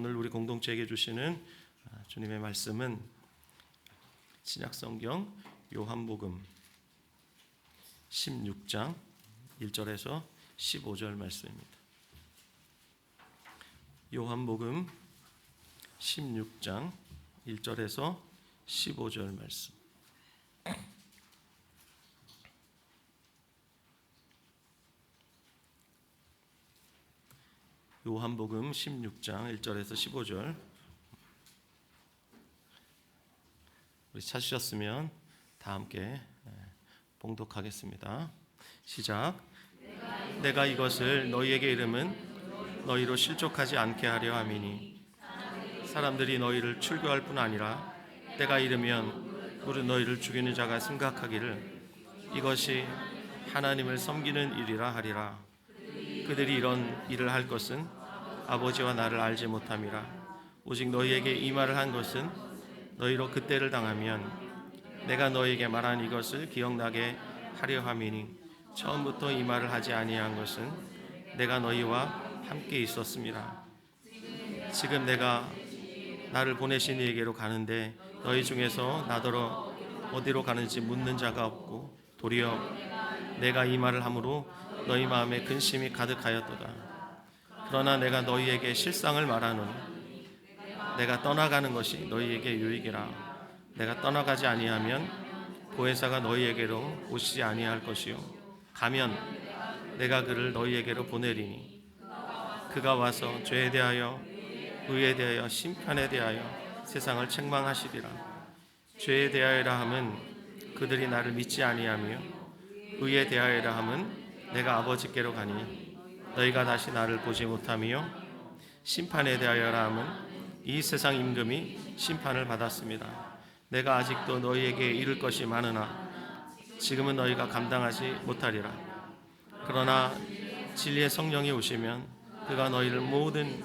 오늘 우리 공동체에게 주시는 주님의 말씀은 신약성경 요한복음 16장 1절에서 15절 말씀입니다. 요한복음 16장 1절에서 15절 말씀. 요한복음 16장 1절에서 15절. 우리 찾으셨으면 다 함께 봉독하겠습니다. 시작. 내가 이것을 너희에게 이름은 너희로 실족하지 않게 하려 함이니 사람들이 너희를 출교할 뿐 아니라 때가 이르면 무릇 너희를 죽이는 자가 생각하기를 이것이 하나님을 섬기는 일이라 하리라. 그들이 이런 일을 할 것은 아버지와 나를 알지 못함이라. 오직 너희에게 이 말을 한 것은 너희로 그때를 당하면 내가 너희에게 말한 이것을 기억나게 하려 함이니 처음부터 이 말을 하지 아니한 것은 내가 너희와 함께 있었습니다. 지금 내가 나를 보내신 이에게로 가는데 너희 중에서 나더러 어디로 가는지 묻는 자가 없고 도리어 내가 이 말을 함으로 너희 마음에 근심이 가득하였도다. 그러나 내가 너희에게 실상을 말하노니 내가 떠나가는 것이 너희에게 유익이라. 내가 떠나가지 아니하면 보혜사가 너희에게로 오시지 아니할 것이요 가면 내가 그를 너희에게로 보내리니 그가 와서 죄에 대하여 의에 대하여 심판에 대하여 세상을 책망하시리라. 죄에 대하여라 함은 그들이 나를 믿지 아니하며 의에 대하여라 함은 내가 아버지께로 가니 너희가 다시 나를 보지 못하며 심판에 대하여라 함은 이 세상 임금이 심판을 받았습니다. 내가 아직도 너희에게 이를 것이 많으나 지금은 너희가 감당하지 못하리라. 그러나 진리의 성령이 오시면 그가 너희를 모든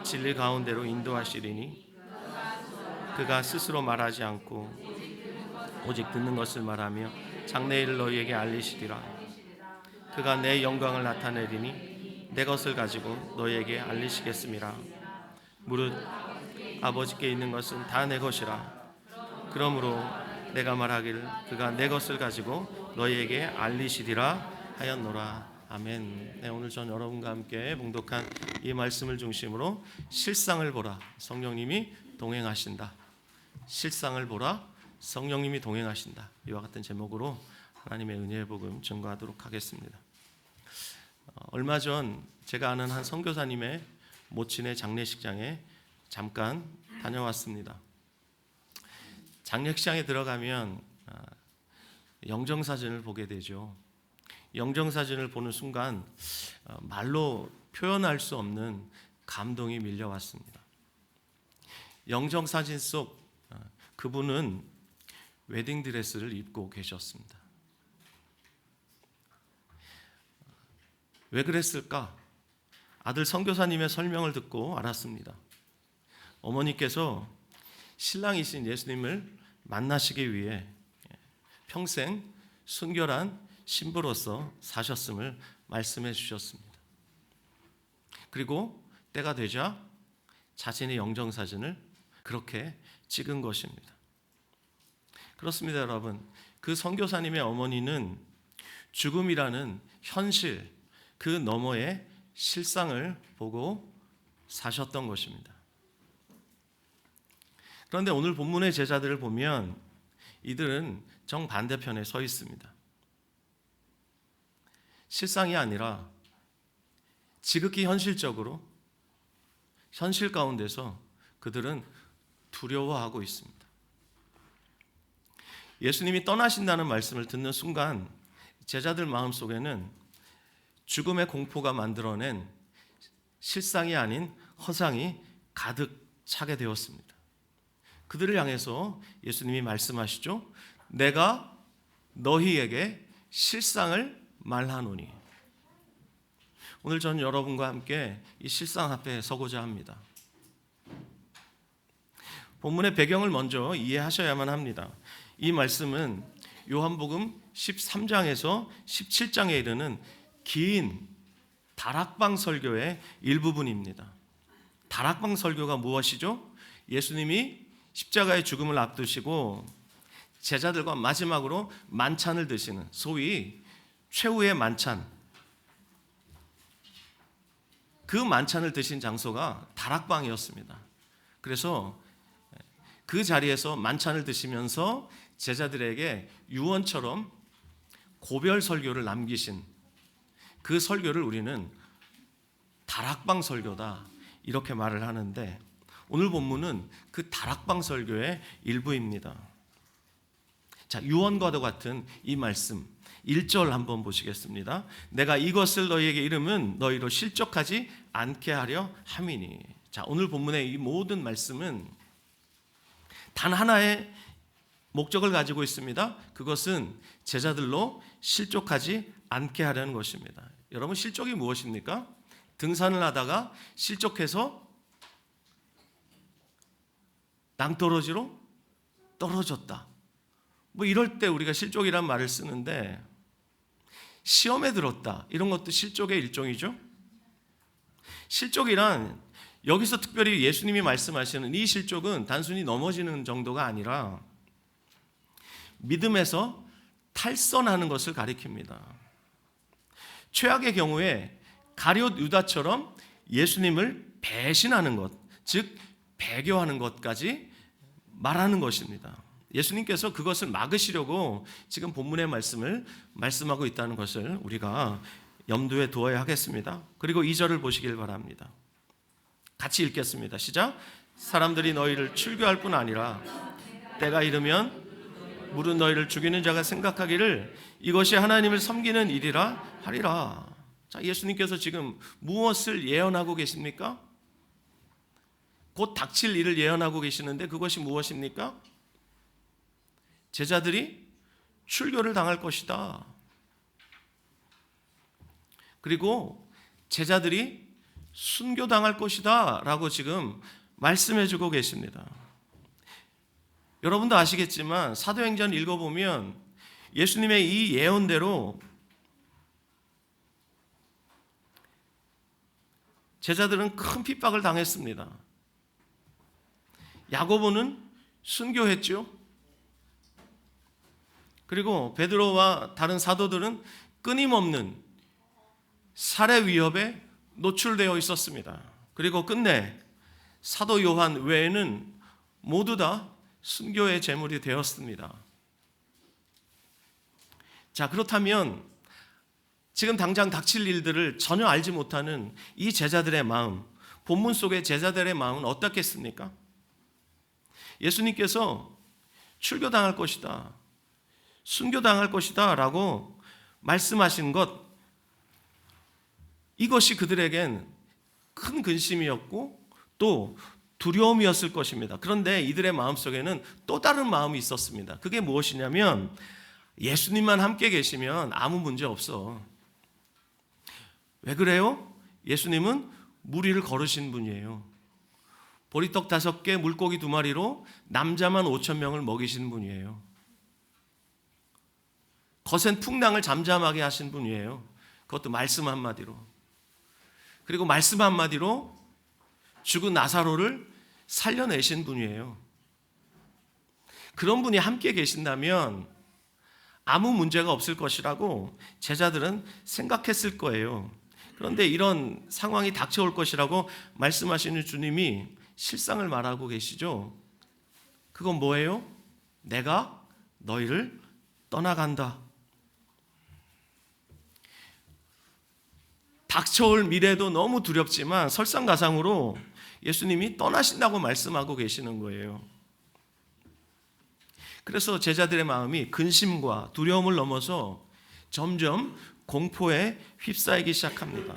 진리 가운데로 인도하시리니 그가 스스로 말하지 않고 오직 듣는 것을 말하며 장래일을 너희에게 알리시리라. 그가 내 영광을 나타내리니 내 것을 가지고 너희에게 알리시겠음이라. 무릇 아버지께 있는 것은 다 내 것이라. 그러므로 내가 말하기를 그가 내 것을 가지고 너희에게 알리시리라 하였노라. 아멘. 네, 오늘 전 여러분과 함께 봉독한 이 말씀을 중심으로 실상을 보라, 성령님이 동행하신다. 실상을 보라, 성령님이 동행하신다. 이와 같은 제목으로 하나님의 은혜의 복음 증거하도록 하겠습니다. 얼마 전 제가 아는 한 선교사님의 모친의 장례식장에 잠깐 다녀왔습니다. 장례식장에 들어가면 영정사진을 보게 되죠. 영정사진을 보는 순간 말로 표현할 수 없는 감동이 밀려왔습니다. 영정사진 속 그분은 웨딩드레스를 입고 계셨습니다. 왜 그랬을까? 아들 선교사님의 설명을 듣고 알았습니다. 어머니께서 신랑이신 예수님을 만나시기 위해 평생 순결한 신부로서 사셨음을 말씀해 주셨습니다. 그리고 때가 되자 자신의 영정사진을 그렇게 찍은 것입니다. 그렇습니다, 여러분. 그 선교사님의 어머니는 죽음이라는 현실, 그 너머의 실상을 보고 사셨던 것입니다. 그런데 오늘 본문의 제자들을 보면 이들은 정반대편에 서 있습니다. 실상이 아니라 지극히 현실적으로 현실 가운데서 그들은 두려워하고 있습니다. 예수님이 떠나신다는 말씀을 듣는 순간 제자들 마음속에는 죽음의 공포가 만들어낸 실상이 아닌 허상이 가득 차게 되었습니다. 그들을 향해서 예수님이 말씀하시죠. 내가 너희에게 실상을 말하노니. 오늘 저는 여러분과 함께 이 실상 앞에 서고자 합니다. 본문의 배경을 먼저 이해하셔야만 합니다. 이 말씀은 요한복음 13장에서 17장에 이르는 긴 다락방 설교의 일부분입니다. 다락방 설교가 무엇이죠? 예수님이 십자가의 죽음을 앞두시고 제자들과 마지막으로 만찬을 드시는, 소위 최후의 만찬, 그 만찬을 드신 장소가 다락방이었습니다. 그래서 그 자리에서 만찬을 드시면서 제자들에게 유언처럼 고별 설교를 남기신 그 설교를 우리는 다락방 설교다, 이렇게 말을 하는데, 오늘 본문은 그 다락방 설교의 일부입니다. 자, 유언과도 같은 이 말씀 1절 한번 보시겠습니다. 내가 이것을 너희에게 이름은 너희로 실족하지 않게 하려 함이니. 자, 오늘 본문의 이 모든 말씀은 단 하나의 목적을 가지고 있습니다. 그것은 제자들로 실족하지 않게 하려는 것입니다. 여러분, 실족이 무엇입니까? 등산을 하다가 실족해서 낭떠러지로 떨어졌다, 뭐 이럴 때 우리가 실족이란 말을 쓰는데, 시험에 들었다, 이런 것도 실족의 일종이죠. 실족이란, 여기서 특별히 예수님이 말씀하시는 이 실족은 단순히 넘어지는 정도가 아니라 믿음에서 탈선하는 것을 가리킵니다. 최악의 경우에 가룟 유다처럼 예수님을 배신하는 것, 즉 배교하는 것까지 말하는 것입니다. 예수님께서 그것을 막으시려고 지금 본문의 말씀을 말씀하고 있다는 것을 우리가 염두에 두어야 하겠습니다. 그리고 2절을 보시길 바랍니다. 같이 읽겠습니다. 시작. 사람들이 너희를 출교할 뿐 아니라 때가 이르면 물은 너희를 죽이는 자가 생각하기를 이것이 하나님을 섬기는 일이라 하리라. 자, 예수님께서 지금 무엇을 예언하고 계십니까? 곧 닥칠 일을 예언하고 계시는데, 그것이 무엇입니까? 제자들이 출교를 당할 것이다. 그리고 제자들이 순교당할 것이다 라고 지금 말씀해 주고 계십니다. 여러분도 아시겠지만 사도행전 읽어보면 예수님의 이 예언대로 제자들은 큰 핍박을 당했습니다. 야고보는 순교했죠. 그리고 베드로와 다른 사도들은 끊임없는 살해 위협에 노출되어 있었습니다. 그리고 끝내 사도 요한 외에는 모두 다 순교의 제물이 되었습니다. 자, 그렇다면 지금 당장 닥칠 일들을 전혀 알지 못하는 이 제자들의 마음, 본문 속의 제자들의 마음은 어떻겠습니까? 예수님께서 출교당할 것이다, 순교당할 것이다 라고 말씀하신 것, 이것이 그들에겐 큰 근심이었고 또 두려움이었을 것입니다. 그런데 이들의 마음속에는 또 다른 마음이 있었습니다. 그게 무엇이냐면, 예수님만 함께 계시면 아무 문제 없어. 왜 그래요? 예수님은 무리를 거르신 분이에요. 보리떡 5개, 물고기 2마리로 남자만 5,000명을 먹이신 분이에요. 거센 풍랑을 잠잠하게 하신 분이에요. 그것도 말씀 한마디로. 그리고 말씀 한마디로 죽은 나사로를 살려내신 분이에요. 그런 분이 함께 계신다면 아무 문제가 없을 것이라고 제자들은 생각했을 거예요. 그런데 이런 상황이 닥쳐올 것이라고 말씀하시는 주님이 실상을 말하고 계시죠. 그건 뭐예요? 내가 너희를 떠나간다. 닥쳐올 미래도 너무 두렵지만 설상가상으로 예수님이 떠나신다고 말씀하고 계시는 거예요. 그래서 제자들의 마음이 근심과 두려움을 넘어서 점점 공포에 휩싸이기 시작합니다.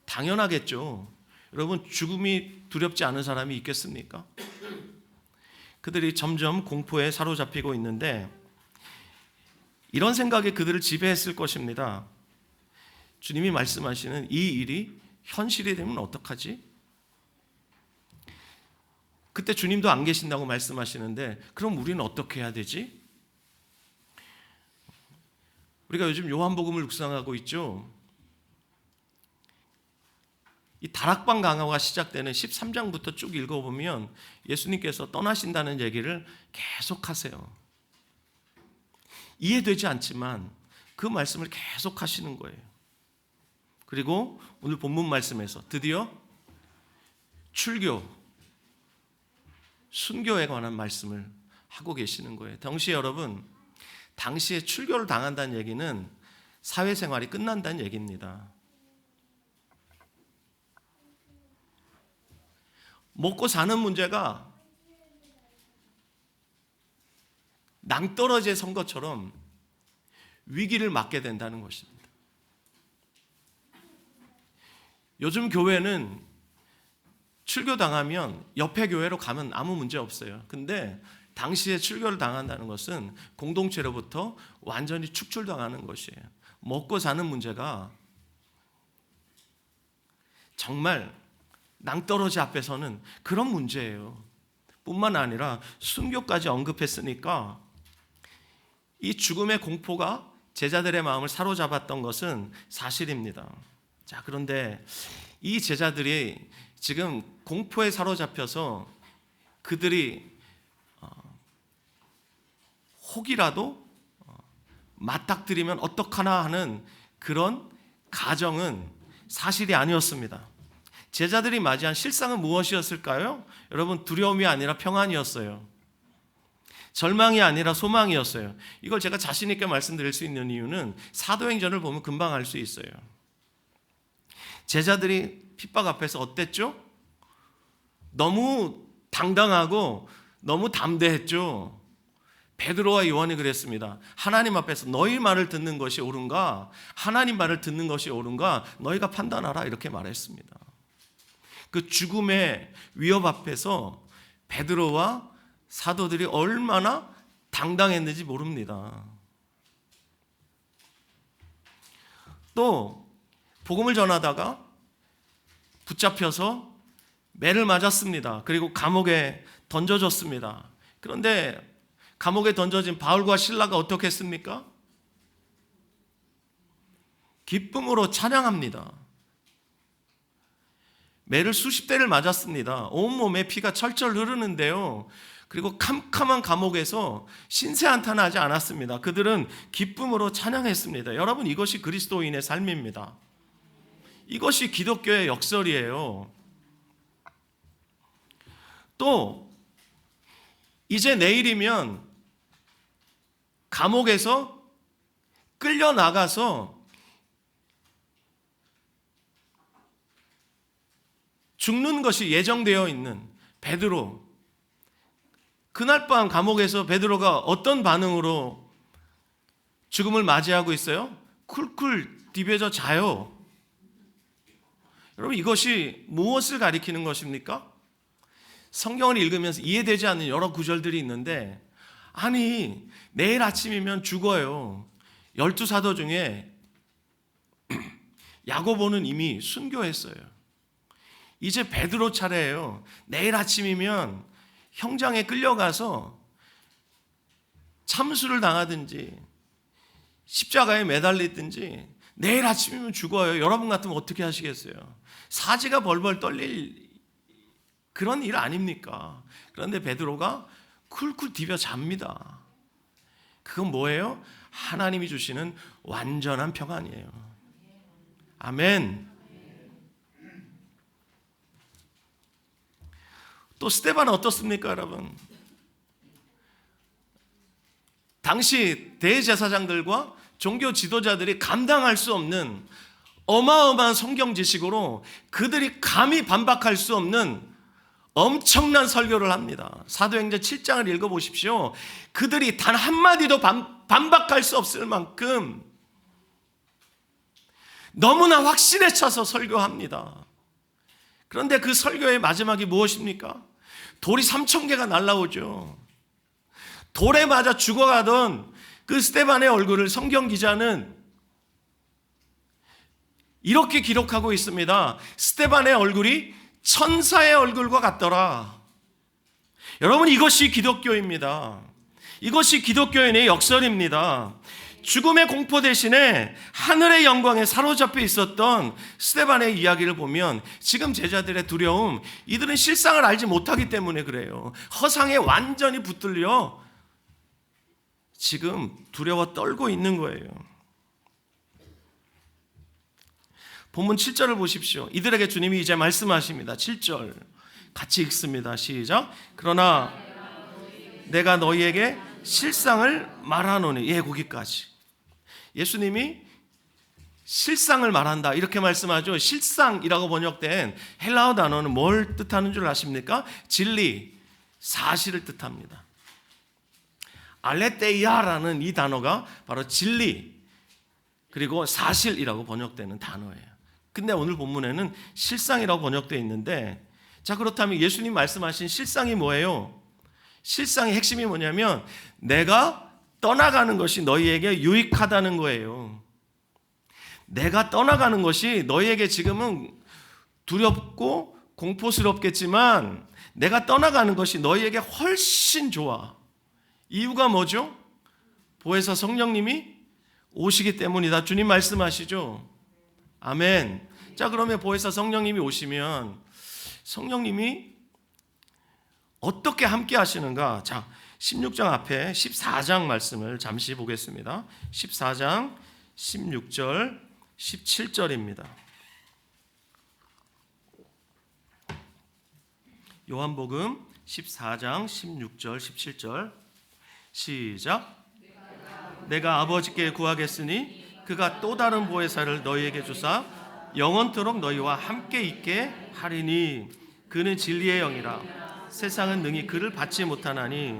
당연하겠죠. 여러분, 죽음이 두렵지 않은 사람이 있겠습니까? 그들이 점점 공포에 사로잡히고 있는데, 이런 생각이 그들을 지배했을 것입니다. 주님이 말씀하시는 이 일이 현실이 되면 어떡하지? 그때 주님도 안 계신다고 말씀하시는데, 그럼 우리는 어떻게 해야 되지? 우리가 요즘 요한복음을 묵상하고 있죠. 이 다락방 강화가 시작되는 13장부터 쭉 읽어보면 예수님께서 떠나신다는 얘기를 계속 하세요. 이해되지 않지만 그 말씀을 계속 하시는 거예요. 그리고 오늘 본문 말씀에서 드디어 출교, 순교에 관한 말씀을 하고 계시는 거예요. 동시에 여러분, 당시에 출교를 당한다는 얘기는 사회생활이 끝난다는 얘기입니다. 먹고 사는 문제가 낭떠러지에 선 것처럼 위기를 맞게 된다는 것입니다. 요즘 교회는 출교당하면 옆에 교회로 가면 아무 문제 없어요. 근데 당시에 출교를 당한다는 것은 공동체로부터 완전히 축출당하는 것이에요. 먹고 사는 문제가 정말 낭떠러지 앞에서는 그런 문제예요. 뿐만 아니라 순교까지 언급했으니까 이 죽음의 공포가 제자들의 마음을 사로잡았던 것은 사실입니다. 자, 그런데 이 제자들이 지금 공포에 사로잡혀서 그들이 혹이라도 맞닥뜨리면 어떡하나 하는 그런 가정은 사실이 아니었습니다. 제자들이 맞이한 실상은 무엇이었을까요? 여러분, 두려움이 아니라 평안이었어요. 절망이 아니라 소망이었어요. 이걸 제가 자신 있게 말씀드릴 수 있는 이유는 사도행전을 보면 금방 알 수 있어요. 제자들이 핍박 앞에서 어땠죠? 너무 당당하고 너무 담대했죠. 베드로와 요한이 그랬습니다. 하나님 앞에서 너희 말을 듣는 것이 옳은가? 하나님 말을 듣는 것이 옳은가? 너희가 판단하라, 이렇게 말했습니다. 그 죽음의 위협 앞에서 베드로와 사도들이 얼마나 당당했는지 모릅니다. 또 복음을 전하다가 붙잡혀서 매를 맞았습니다. 그리고 감옥에 던져졌습니다. 그런데 감옥에 던져진 바울과 실라가 어떻게 했습니까? 기쁨으로 찬양합니다. 매를 수십 대를 맞았습니다. 온몸에 피가 철철 흐르는데요. 그리고 캄캄한 감옥에서 신세한탄하지 않았습니다. 그들은 기쁨으로 찬양했습니다. 여러분, 이것이 그리스도인의 삶입니다. 이것이 기독교의 역설이에요. 또 이제 내일이면 감옥에서 끌려나가서 죽는 것이 예정되어 있는 베드로, 그날 밤 감옥에서 베드로가 어떤 반응으로 죽음을 맞이하고 있어요? 쿨쿨 디벼져 자요. 여러분, 이것이 무엇을 가리키는 것입니까? 성경을 읽으면서 이해되지 않는 여러 구절들이 있는데, 아니 내일 아침이면 죽어요. 12사도 중에 야고보는 이미 순교했어요. 이제 베드로 차례예요. 내일 아침이면 형장에 끌려가서 참수를 당하든지 십자가에 매달리든지 내일 아침이면 죽어요. 여러분 같으면 어떻게 하시겠어요? 사지가 벌벌 떨릴 그런 일 아닙니까? 그런데 베드로가 쿨쿨 디벼 잡니다. 그건 뭐예요? 하나님이 주시는 완전한 평안이에요. 아멘. 또 스데반은 어떻습니까, 여러분? 당시 대제사장들과 종교 지도자들이 감당할 수 없는 어마어마한 성경 지식으로 그들이 감히 반박할 수 없는 엄청난 설교를 합니다. 사도행전 7장을 읽어보십시오. 그들이 단 한마디도 반박할 수 없을 만큼 너무나 확신에 차서 설교합니다. 그런데 그 설교의 마지막이 무엇입니까? 돌이 3,000개가 날라오죠. 돌에 맞아 죽어가던 그 스데반의 얼굴을 성경 기자는 이렇게 기록하고 있습니다. 스데반의 얼굴이 천사의 얼굴과 같더라. 여러분, 이것이 기독교입니다. 이것이 기독교인의 역설입니다. 죽음의 공포 대신에 하늘의 영광에 사로잡혀 있었던 스데반의 이야기를 보면 지금 제자들의 두려움, 이들은 실상을 알지 못하기 때문에 그래요. 허상에 완전히 붙들려 지금 두려워 떨고 있는 거예요. 본문 7절을 보십시오. 이들에게 주님이 이제 말씀하십니다. 7절 같이 읽습니다. 시작. 그러나 내가 너희에게 실상을 말하노니. 예, 거기까지. 예수님이 실상을 말한다 이렇게 말씀하죠. 실상이라고 번역된 헬라어 단어는 뭘 뜻하는 줄 아십니까? 진리, 사실을 뜻합니다. 알레테이아라는 이 단어가 바로 진리 그리고 사실이라고 번역되는 단어예요. 근데 오늘 본문에는 실상이라고 번역되어 있는데, 자, 그렇다면 예수님 말씀하신 실상이 뭐예요? 실상의 핵심이 뭐냐면 내가 떠나가는 것이 너희에게 유익하다는 거예요. 내가 떠나가는 것이 너희에게 지금은 두렵고 공포스럽겠지만 내가 떠나가는 것이 너희에게 훨씬 좋아. 이유가 뭐죠? 보혜사 성령님이 오시기 때문이다. 주님 말씀하시죠. 아멘. 자, 그러면 보혜사 성령님이 오시면 성령님이 어떻게 함께 하시는가? 자, 16장 앞에 14장 말씀을 잠시 보겠습니다. 14장 16절 17절입니다. 요한복음 14장 16절 17절 시작. 내가 아버지께 구하겠으니 그가 또 다른 보혜사를 너희에게 주사 영원토록 너희와 함께 있게 하리니 그는 진리의 영이라. 세상은 능히 그를 받지 못하나니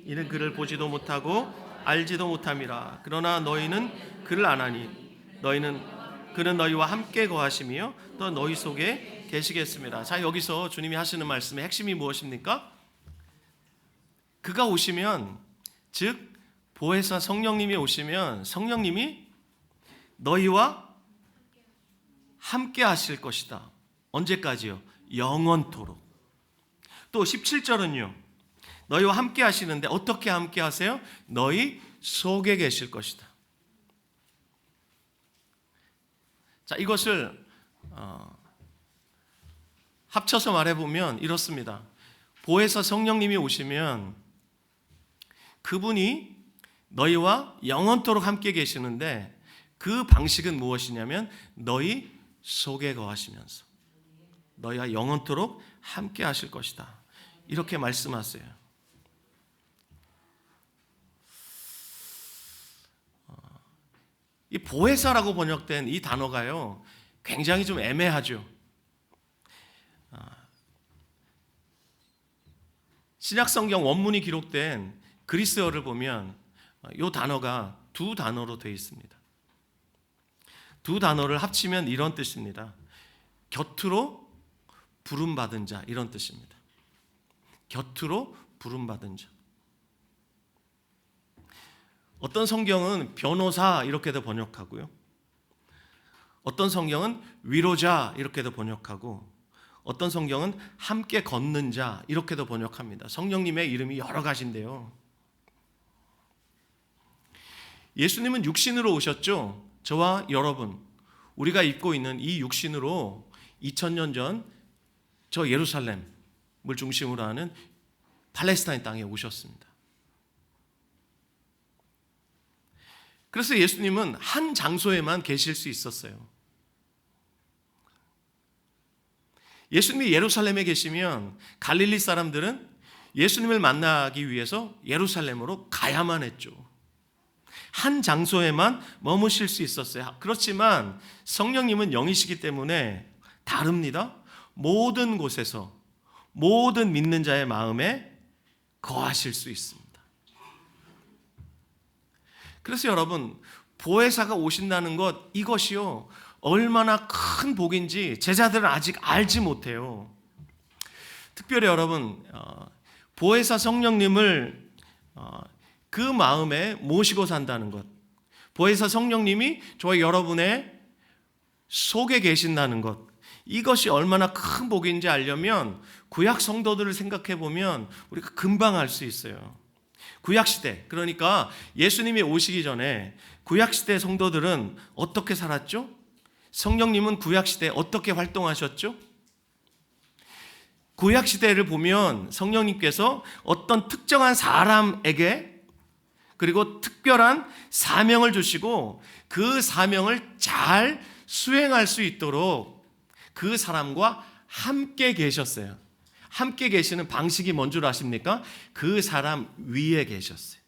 이는 그를 보지도 못하고 알지도 못함이라. 그러나 너희는 그를 아나니 그는 너희와 함께 거하시며 또 너희 속에 계시겠습니다. 자, 여기서 주님이 하시는 말씀의 핵심이 무엇입니까? 그가 오시면, 즉 보혜사 성령님이 오시면 성령님이 너희와 함께 하실 것이다. 언제까지요? 영원토록. 또 17절은요. 너희와 함께 하시는데 어떻게 함께 하세요? 너희 속에 계실 것이다. 자, 이것을 합쳐서 말해보면 이렇습니다. 보혜사 성령님이 오시면 그분이 너희와 영원토록 함께 계시는데 그 방식은 무엇이냐면 너희 속에 거하시면서 너희와 영원토록 함께 하실 것이다. 이렇게 말씀하세요. 이 보혜사라고 번역된 이 단어가요, 굉장히 좀 애매하죠. 신약성경 원문이 기록된 그리스어를 보면 이 단어가 두 단어로 되어 있습니다. 두 단어를 합치면 이런 뜻입니다. 곁으로 부름받은 자, 이런 뜻입니다. 곁으로 부름받은 자. 어떤 성경은 변호사 이렇게도 번역하고요. 어떤 성경은 위로자 이렇게도 번역하고 어떤 성경은 함께 걷는 자 이렇게도 번역합니다. 성령님의 이름이 여러 가지인데요. 예수님은 육신으로 오셨죠. 저와 여러분, 우리가 입고 있는 이 육신으로 2000년 전 저 예루살렘을 중심으로 하는 팔레스타인 땅에 오셨습니다. 그래서 예수님은 한 장소에만 계실 수 있었어요. 예수님이 예루살렘에 계시면 갈릴리 사람들은 예수님을 만나기 위해서 예루살렘으로 가야만 했죠. 한 장소에만 머무실 수 있었어요. 그렇지만 성령님은 영이시기 때문에 다릅니다. 모든 곳에서 모든 믿는 자의 마음에 거하실 수 있습니다. 그래서 여러분, 보혜사가 오신다는 것, 이것이요 얼마나 큰 복인지 제자들은 아직 알지 못해요. 특별히 여러분, 보혜사 성령님을 그 마음에 모시고 산다는 것, 보혜사 성령님이 저와 여러분의 속에 계신다는 것, 이것이 얼마나 큰 복인지 알려면 구약 성도들을 생각해 보면 우리가 금방 알 수 있어요. 구약시대, 그러니까 예수님이 오시기 전에 구약시대 성도들은 어떻게 살았죠? 성령님은 구약시대에 어떻게 활동하셨죠? 구약시대를 보면 성령님께서 어떤 특정한 사람에게 그리고 특별한 사명을 주시고 그 사명을 잘 수행할 수 있도록 그 사람과 함께 계셨어요. 함께 계시는 방식이 뭔 줄 아십니까? 그 사람 위에 계셨어요.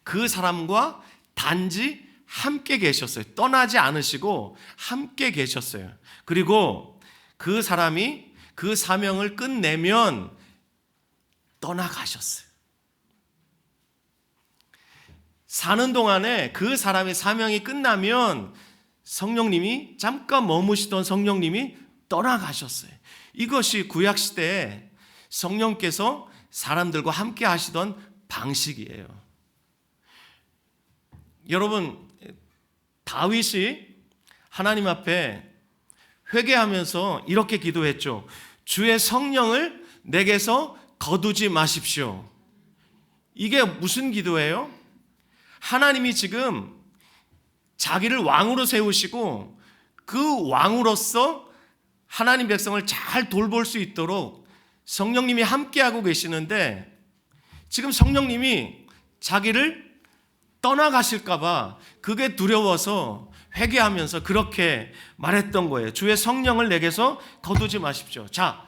그 사람과 단지 함께 계셨어요. 떠나지 않으시고 함께 계셨어요. 그리고 그 사람이 그 사명을 끝내면 떠나가셨어요. 사는 동안에 그 사람의 사명이 끝나면 성령님이 잠깐 머무시던 성령님이 떠나가셨어요. 이것이 구약시대에 성령께서 사람들과 함께 하시던 방식이에요. 여러분, 다윗이 하나님 앞에 회개하면서 이렇게 기도했죠. 주의 성령을 내게서 거두지 마십시오. 이게 무슨 기도예요? 하나님이 지금 자기를 왕으로 세우시고 그 왕으로서 하나님 백성을 잘 돌볼 수 있도록 성령님이 함께하고 계시는데 지금 성령님이 자기를 떠나가실까봐 그게 두려워서 회개하면서 그렇게 말했던 거예요. 주의 성령을 내게서 거두지 마십시오. 자,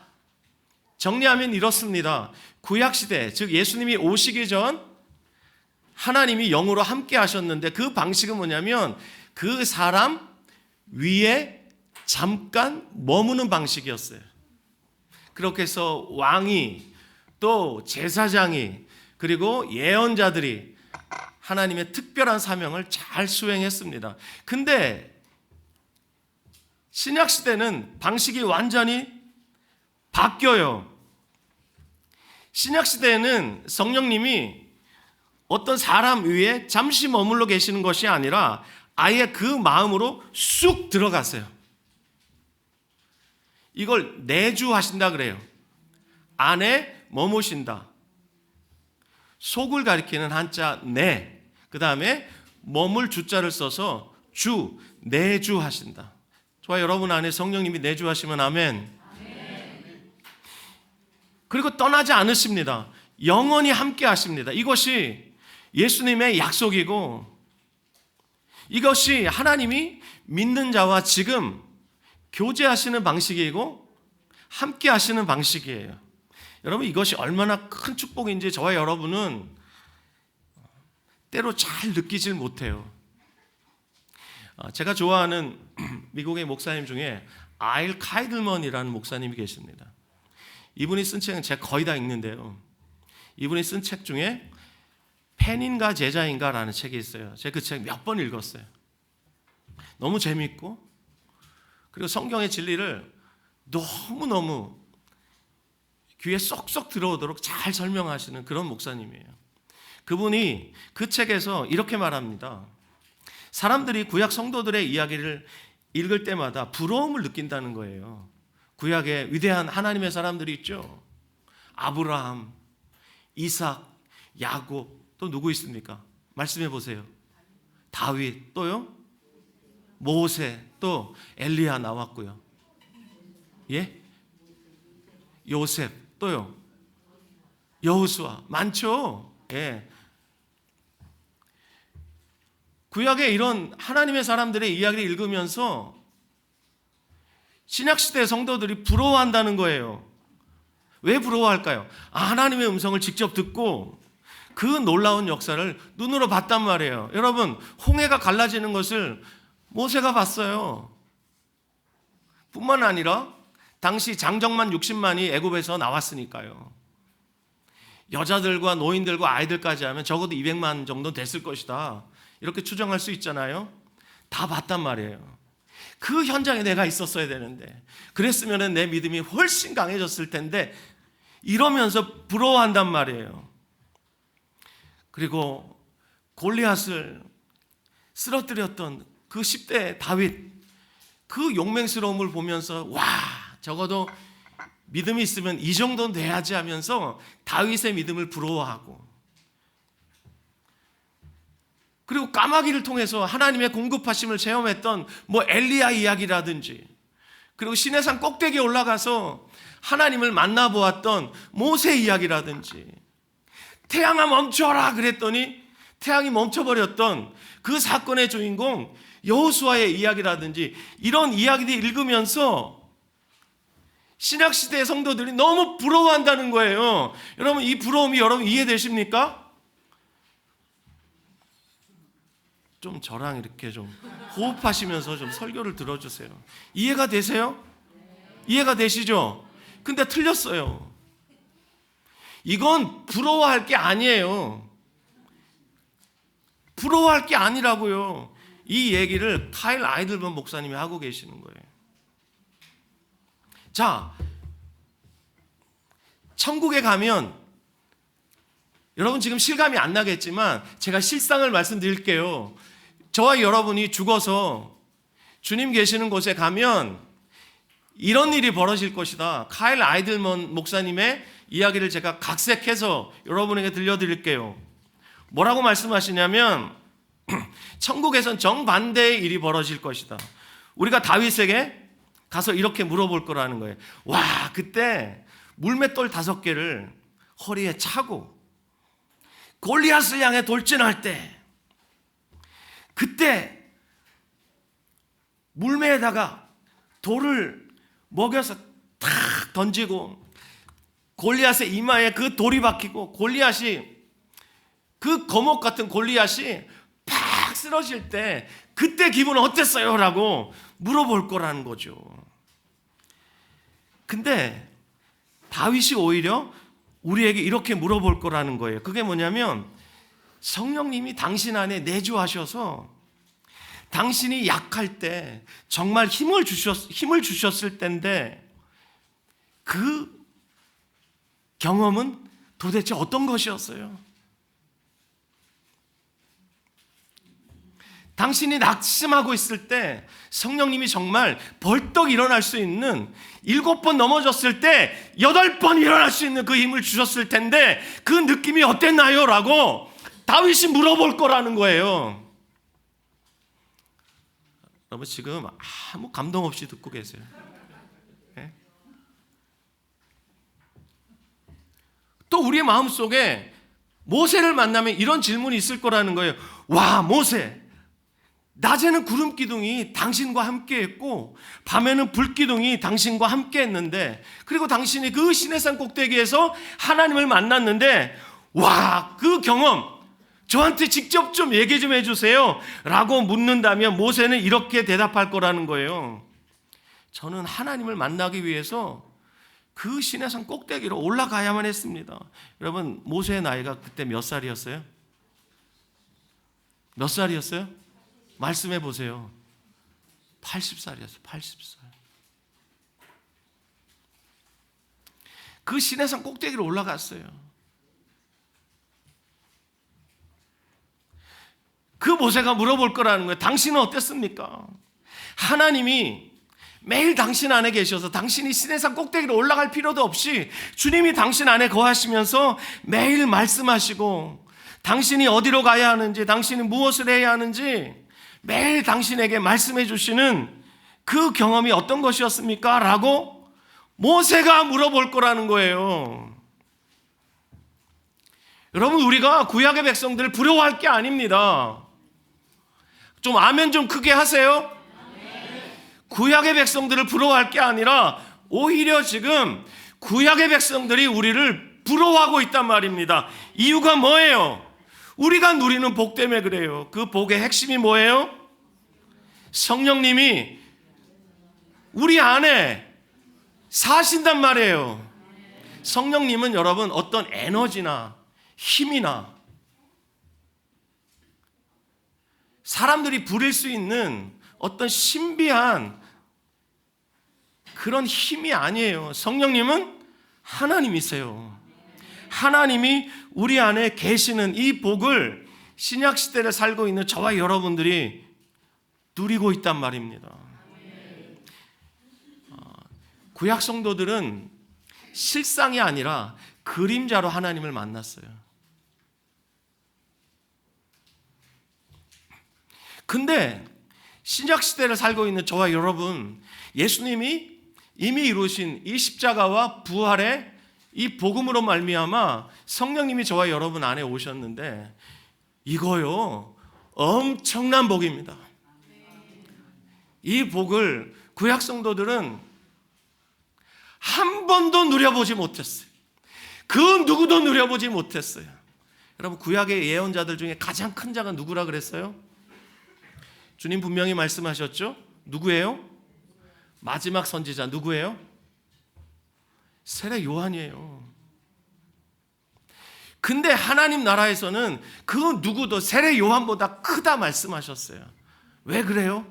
정리하면 이렇습니다. 구약시대, 즉 예수님이 오시기 전 하나님이 영으로 함께 하셨는데 그 방식은 뭐냐면 그 사람 위에 잠깐 머무는 방식이었어요. 그렇게 해서 왕이 또 제사장이 그리고 예언자들이 하나님의 특별한 사명을 잘 수행했습니다. 근데 신약시대는 방식이 완전히 바뀌어요. 신약시대에는 성령님이 어떤 사람 위에 잠시 머물러 계시는 것이 아니라 아예 그 마음으로 쑥 들어가세요. 이걸 내주하신다 그래요. 안에 머무신다. 속을 가리키는 한자 내, 그 다음에 머물 주자를 써서 주, 내주하신다. 저와 여러분 안에 성령님이 내주하시면 아멘. 그리고 떠나지 않으십니다. 영원히 함께 하십니다. 이것이 예수님의 약속이고 이것이 하나님이 믿는 자와 지금 교제하시는 방식이고 함께 하시는 방식이에요. 여러분, 이것이 얼마나 큰 축복인지 저와 여러분은 때로 잘 느끼질 못해요. 제가 좋아하는 미국의 목사님 중에 아일 카이들먼이라는 목사님이 계십니다. 이분이 쓴 책은 제가 거의 다 읽는데요. 이분이 쓴 책 중에 팬인가 제자인가라는 책이 있어요. 제가 그 책 몇 번 읽었어요. 너무 재밌고 그리고 성경의 진리를 너무너무 귀에 쏙쏙 들어오도록 잘 설명하시는 그런 목사님이에요. 그분이 그 책에서 이렇게 말합니다. 사람들이 구약 성도들의 이야기를 읽을 때마다 부러움을 느낀다는 거예요. 구약에 위대한 하나님의 사람들이 있죠. 아브라함, 이삭, 야곱, 또 누구 있습니까? 말씀해 보세요. 다윗, 또요? 모세, 또 엘리야 나왔고요. 예? 요셉, 또요? 여호수아, 많죠? 예. 구약의 이런 하나님의 사람들의 이야기를 읽으면서 신약시대 성도들이 부러워한다는 거예요. 왜 부러워할까요? 하나님의 음성을 직접 듣고 그 놀라운 역사를 눈으로 봤단 말이에요. 여러분, 홍해가 갈라지는 것을 모세가 봤어요. 뿐만 아니라 당시 장정만 60만이 애굽에서 나왔으니까요. 여자들과 노인들과 아이들까지 하면 적어도 200만 정도 됐을 것이다. 이렇게 추정할 수 있잖아요. 다 봤단 말이에요. 그 현장에 내가 있었어야 되는데, 그랬으면 내 믿음이 훨씬 강해졌을 텐데, 이러면서 부러워한단 말이에요. 그리고 골리앗을 쓰러뜨렸던 그 10대 다윗, 그 용맹스러움을 보면서 와, 적어도 믿음이 있으면 이 정도는 돼야지 하면서 다윗의 믿음을 부러워하고, 그리고 까마귀를 통해서 하나님의 공급하심을 체험했던 엘리야 이야기라든지, 그리고 시내산 꼭대기에 올라가서 하나님을 만나보았던 모세 이야기라든지, 태양아 멈춰라 그랬더니 태양이 멈춰버렸던 그 사건의 주인공 여호수아의 이야기라든지, 이런 이야기들 읽으면서 신약시대의 성도들이 너무 부러워한다는 거예요. 여러분, 이 부러움이 여러분 이해되십니까? 좀 저랑 이렇게 좀 호흡하시면서 좀 설교를 들어주세요. 이해가 되세요? 이해가 되시죠? 근데 틀렸어요. 이건 부러워할 게 아니에요. 부러워할 게 아니라고요. 이 얘기를 카일 아이들번 목사님이 하고 계시는 거예요. 자, 천국에 가면 여러분 지금 실감이 안 나겠지만 제가 실상을 말씀드릴게요. 저와 여러분이 죽어서 주님 계시는 곳에 가면 이런 일이 벌어질 것이다. 카일 아이들먼 목사님의 이야기를 제가 각색해서 여러분에게 들려드릴게요. 뭐라고 말씀하시냐면 천국에선 정반대의 일이 벌어질 것이다. 우리가 다윗에게 가서 이렇게 물어볼 거라는 거예요. 와, 그때 물맷돌 5개를 허리에 차고 골리앗을 향해 돌진할 때, 그때 물매에다가 돌을 먹여서 탁 던지고 골리앗의 이마에 그 돌이 박히고 골리앗이, 그 거목 같은 골리앗이 팍 쓰러질 때 그때 기분 어땠어요? 라고 물어볼 거라는 거죠. 근데 다윗이 오히려 우리에게 이렇게 물어볼 거라는 거예요. 그게 뭐냐면 성령님이 당신 안에 내주하셔서 당신이 약할 때 정말 힘을 주셨을 때인데, 그 경험은 도대체 어떤 것이었어요? 당신이 낙심하고 있을 때 성령님이 정말 벌떡 일어날 수 있는, 7번 넘어졌을 때 8번 일어날 수 있는 그 힘을 주셨을 텐데 그 느낌이 어땠나요? 라고 다윗이 물어볼 거라는 거예요. 여러분 지금 아무 감동 없이 듣고 계세요. 네? 또 우리의 마음속에 모세를 만나면 이런 질문이 있을 거라는 거예요. 와, 모세, 낮에는 구름 기둥이 당신과 함께 했고 밤에는 불 기둥이 당신과 함께 했는데, 그리고 당신이 그 시내산 꼭대기에서 하나님을 만났는데, 와, 그 경험 저한테 직접 좀 얘기 좀 해주세요 라고 묻는다면 모세는 이렇게 대답할 거라는 거예요. 저는 하나님을 만나기 위해서 그 시내산 꼭대기로 올라가야만 했습니다. 여러분, 모세의 나이가 그때 몇 살이었어요? 몇 살이었어요? 말씀해 보세요. 80살이었어요. 80살. 그 시내산 꼭대기로 올라갔어요. 그 모세가 물어볼 거라는 거예요. 당신은 어땠습니까? 하나님이 매일 당신 안에 계셔서 당신이 시내산 꼭대기로 올라갈 필요도 없이 주님이 당신 안에 거하시면서 매일 말씀하시고, 당신이 어디로 가야 하는지, 당신이 무엇을 해야 하는지 매일 당신에게 말씀해 주시는 그 경험이 어떤 것이었습니까? 라고 모세가 물어볼 거라는 거예요. 여러분, 우리가 구약의 백성들을 부러워할 게 아닙니다. 좀 아멘 좀 크게 하세요. 구약의 백성들을 부러워할 게 아니라 오히려 지금 구약의 백성들이 우리를 부러워하고 있단 말입니다. 이유가 뭐예요? 우리가 누리는 복 때문에 그래요. 그 복의 핵심이 뭐예요? 성령님이 우리 안에 사신단 말이에요. 성령님은 여러분 어떤 에너지나 힘이나 사람들이 부릴 수 있는 어떤 신비한 그런 힘이 아니에요. 성령님은 하나님이세요. 하나님이 우리 안에 계시는 이 복을 신약시대를 살고 있는 저와 여러분들이 누리고 있단 말입니다. 구약 성도들은 실상이 아니라 그림자로 하나님을 만났어요. 근데 신약시대를 살고 있는 저와 여러분, 예수님이 이미 이루신 이 십자가와 부활의 이 복음으로 말미암아 성령님이 저와 여러분 안에 오셨는데, 이거요 엄청난 복입니다. 이 복을 구약 성도들은 한 번도 누려보지 못했어요. 그 누구도 누려보지 못했어요. 여러분, 구약의 예언자들 중에 가장 큰 자가 누구라 그랬어요? 주님 분명히 말씀하셨죠? 누구예요? 마지막 선지자 누구예요? 세례 요한이에요. 근데 하나님 나라에서는 그 누구도 세례 요한보다 크다 말씀하셨어요. 왜 그래요?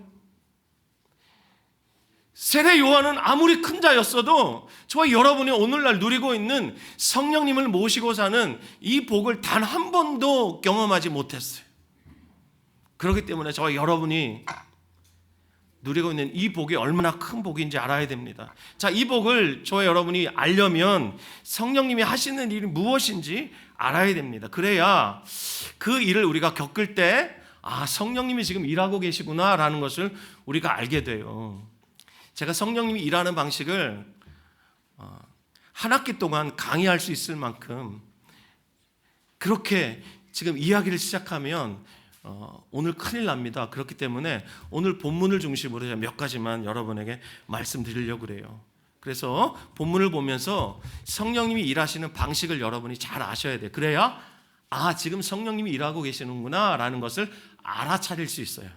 세례 요한은 아무리 큰 자였어도 저와 여러분이 오늘날 누리고 있는 성령님을 모시고 사는 이 복을 단 한 번도 경험하지 못했어요. 그렇기 때문에 저와 여러분이 누리고 있는 이 복이 얼마나 큰 복인지 알아야 됩니다. 자, 이 복을 저와 여러분이 알려면 성령님이 하시는 일이 무엇인지 알아야 됩니다. 그래야 그 일을 우리가 겪을 때 성령님이 지금 일하고 계시구나라는 것을 우리가 알게 돼요. 제가 성령님이 일하는 방식을 한 학기 동안 강의할 수 있을 만큼 그렇게 지금 이야기를 시작하면 오늘 큰일 납니다. 그렇기 때문에 오늘 본문을 중심으로 제가 몇 가지만 여러분에게 말씀드리려고 그래요. 그래서 본문을 보면서 성령님이 일하시는 방식을 여러분이 잘 아셔야 돼요. 그래야 지금 성령님이 일하고 계시는구나 라는 것을 알아차릴 수 있어요.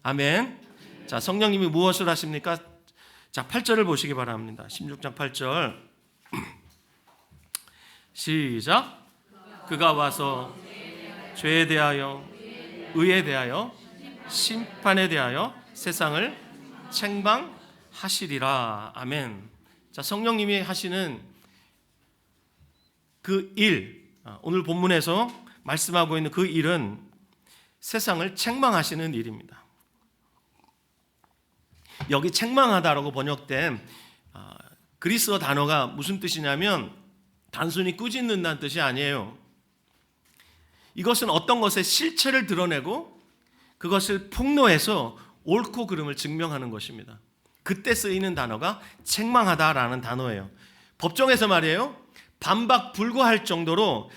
아멘. 자, 성령님이 무엇을 하십니까? 자, 8절을 보시기 바랍니다. 16장 8절 시작. 그가 와서 죄에 대하여, 의에 대하여, 심판에 대하여 세상을 책망하시리라. 아멘. 자, 성령님이 하시는 그 일, 오늘 본문에서 말씀하고 있는 그 일은 세상을 책망하시는 일입니다. 여기 책망하다라고 번역된 그리스어 단어가 무슨 뜻이냐면 단순히 꾸짖는다는 뜻이 아니에요. 이것은 어떤 것의 실체를 드러내고 그것을 폭로해서 옳고 그름을 증명하는 것입니다. 그때 쓰이는 단어가 책망하다라는 단어예요. 법정에서 말이에요, 반박불가할 정도로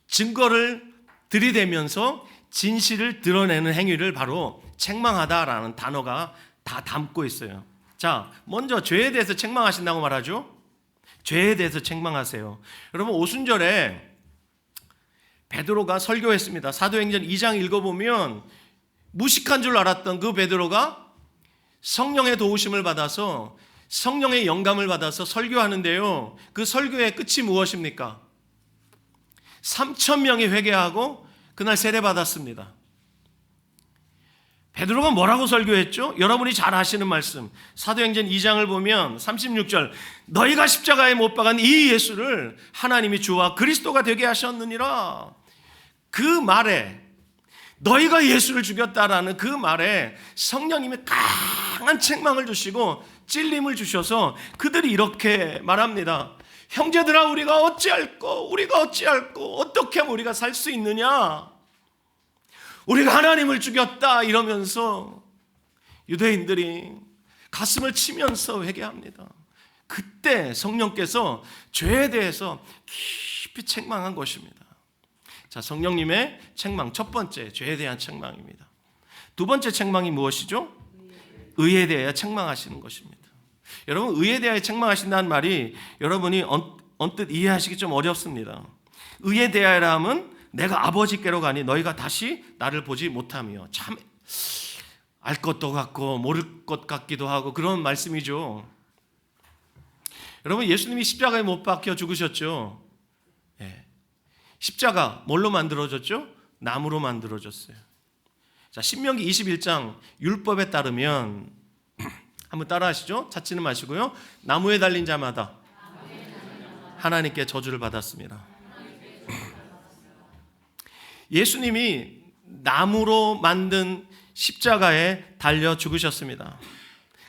증거를 들이대면서 진실을 드러내는 행위를 바로 책망하다라는 단어가 다 담고 있어요. 자, 먼저 죄에 대해서 책망하신다고 말하죠. 죄에 대해서 책망하세요. 여러분, 오순절에 베드로가 설교했습니다. 사도행전 2장 읽어보면 무식한 줄 알았던 그 베드로가 성령의 도우심을 받아서, 성령의 영감을 받아서 설교하는데요, 그 설교의 끝이 무엇입니까? 3,000명이 회개하고 그날 세례받았습니다. 베드로가 뭐라고 설교했죠? 여러분이 잘 아시는 말씀, 사도행전 2장을 보면 36절, 너희가 십자가에 못 박은 이 예수를 하나님이 주와 그리스도가 되게 하셨느니라. 그 말에, 너희가 예수를 죽였다라는 그 말에 성령님이 강한 책망을 주시고 찔림을 주셔서 그들이 이렇게 말합니다. 형제들아, 우리가 어찌할꼬, 어떻게 하면 우리가 살 수 있느냐? 우리가 하나님을 죽였다 이러면서 유대인들이 가슴을 치면서 회개합니다. 그때 성령께서 죄에 대해서 깊이 책망한 것입니다. 자, 성령님의 책망, 첫 번째 죄에 대한 책망입니다. 두 번째 책망이 무엇이죠? 의에 대하여 책망하시는 것입니다. 여러분, 의에 대하여 책망하신다는 말이 여러분이 언뜻 이해하시기 좀 어렵습니다. 의에 대하여라 하면 내가 아버지께로 가니 너희가 다시 나를 보지 못하며, 참 알 것도 같고 모를 것 같기도 하고 그런 말씀이죠. 여러분, 예수님이 십자가에 못 박혀 죽으셨죠. 십자가 뭘로 만들어졌죠? 나무로 만들어졌어요. 자, 신명기 21장 율법에 따르면 한번 따라하시죠. 찾지는 마시고요. 나무에 달린 자마다 하나님께 저주를 받았습니다. 예수님이 나무로 만든 십자가에 달려 죽으셨습니다.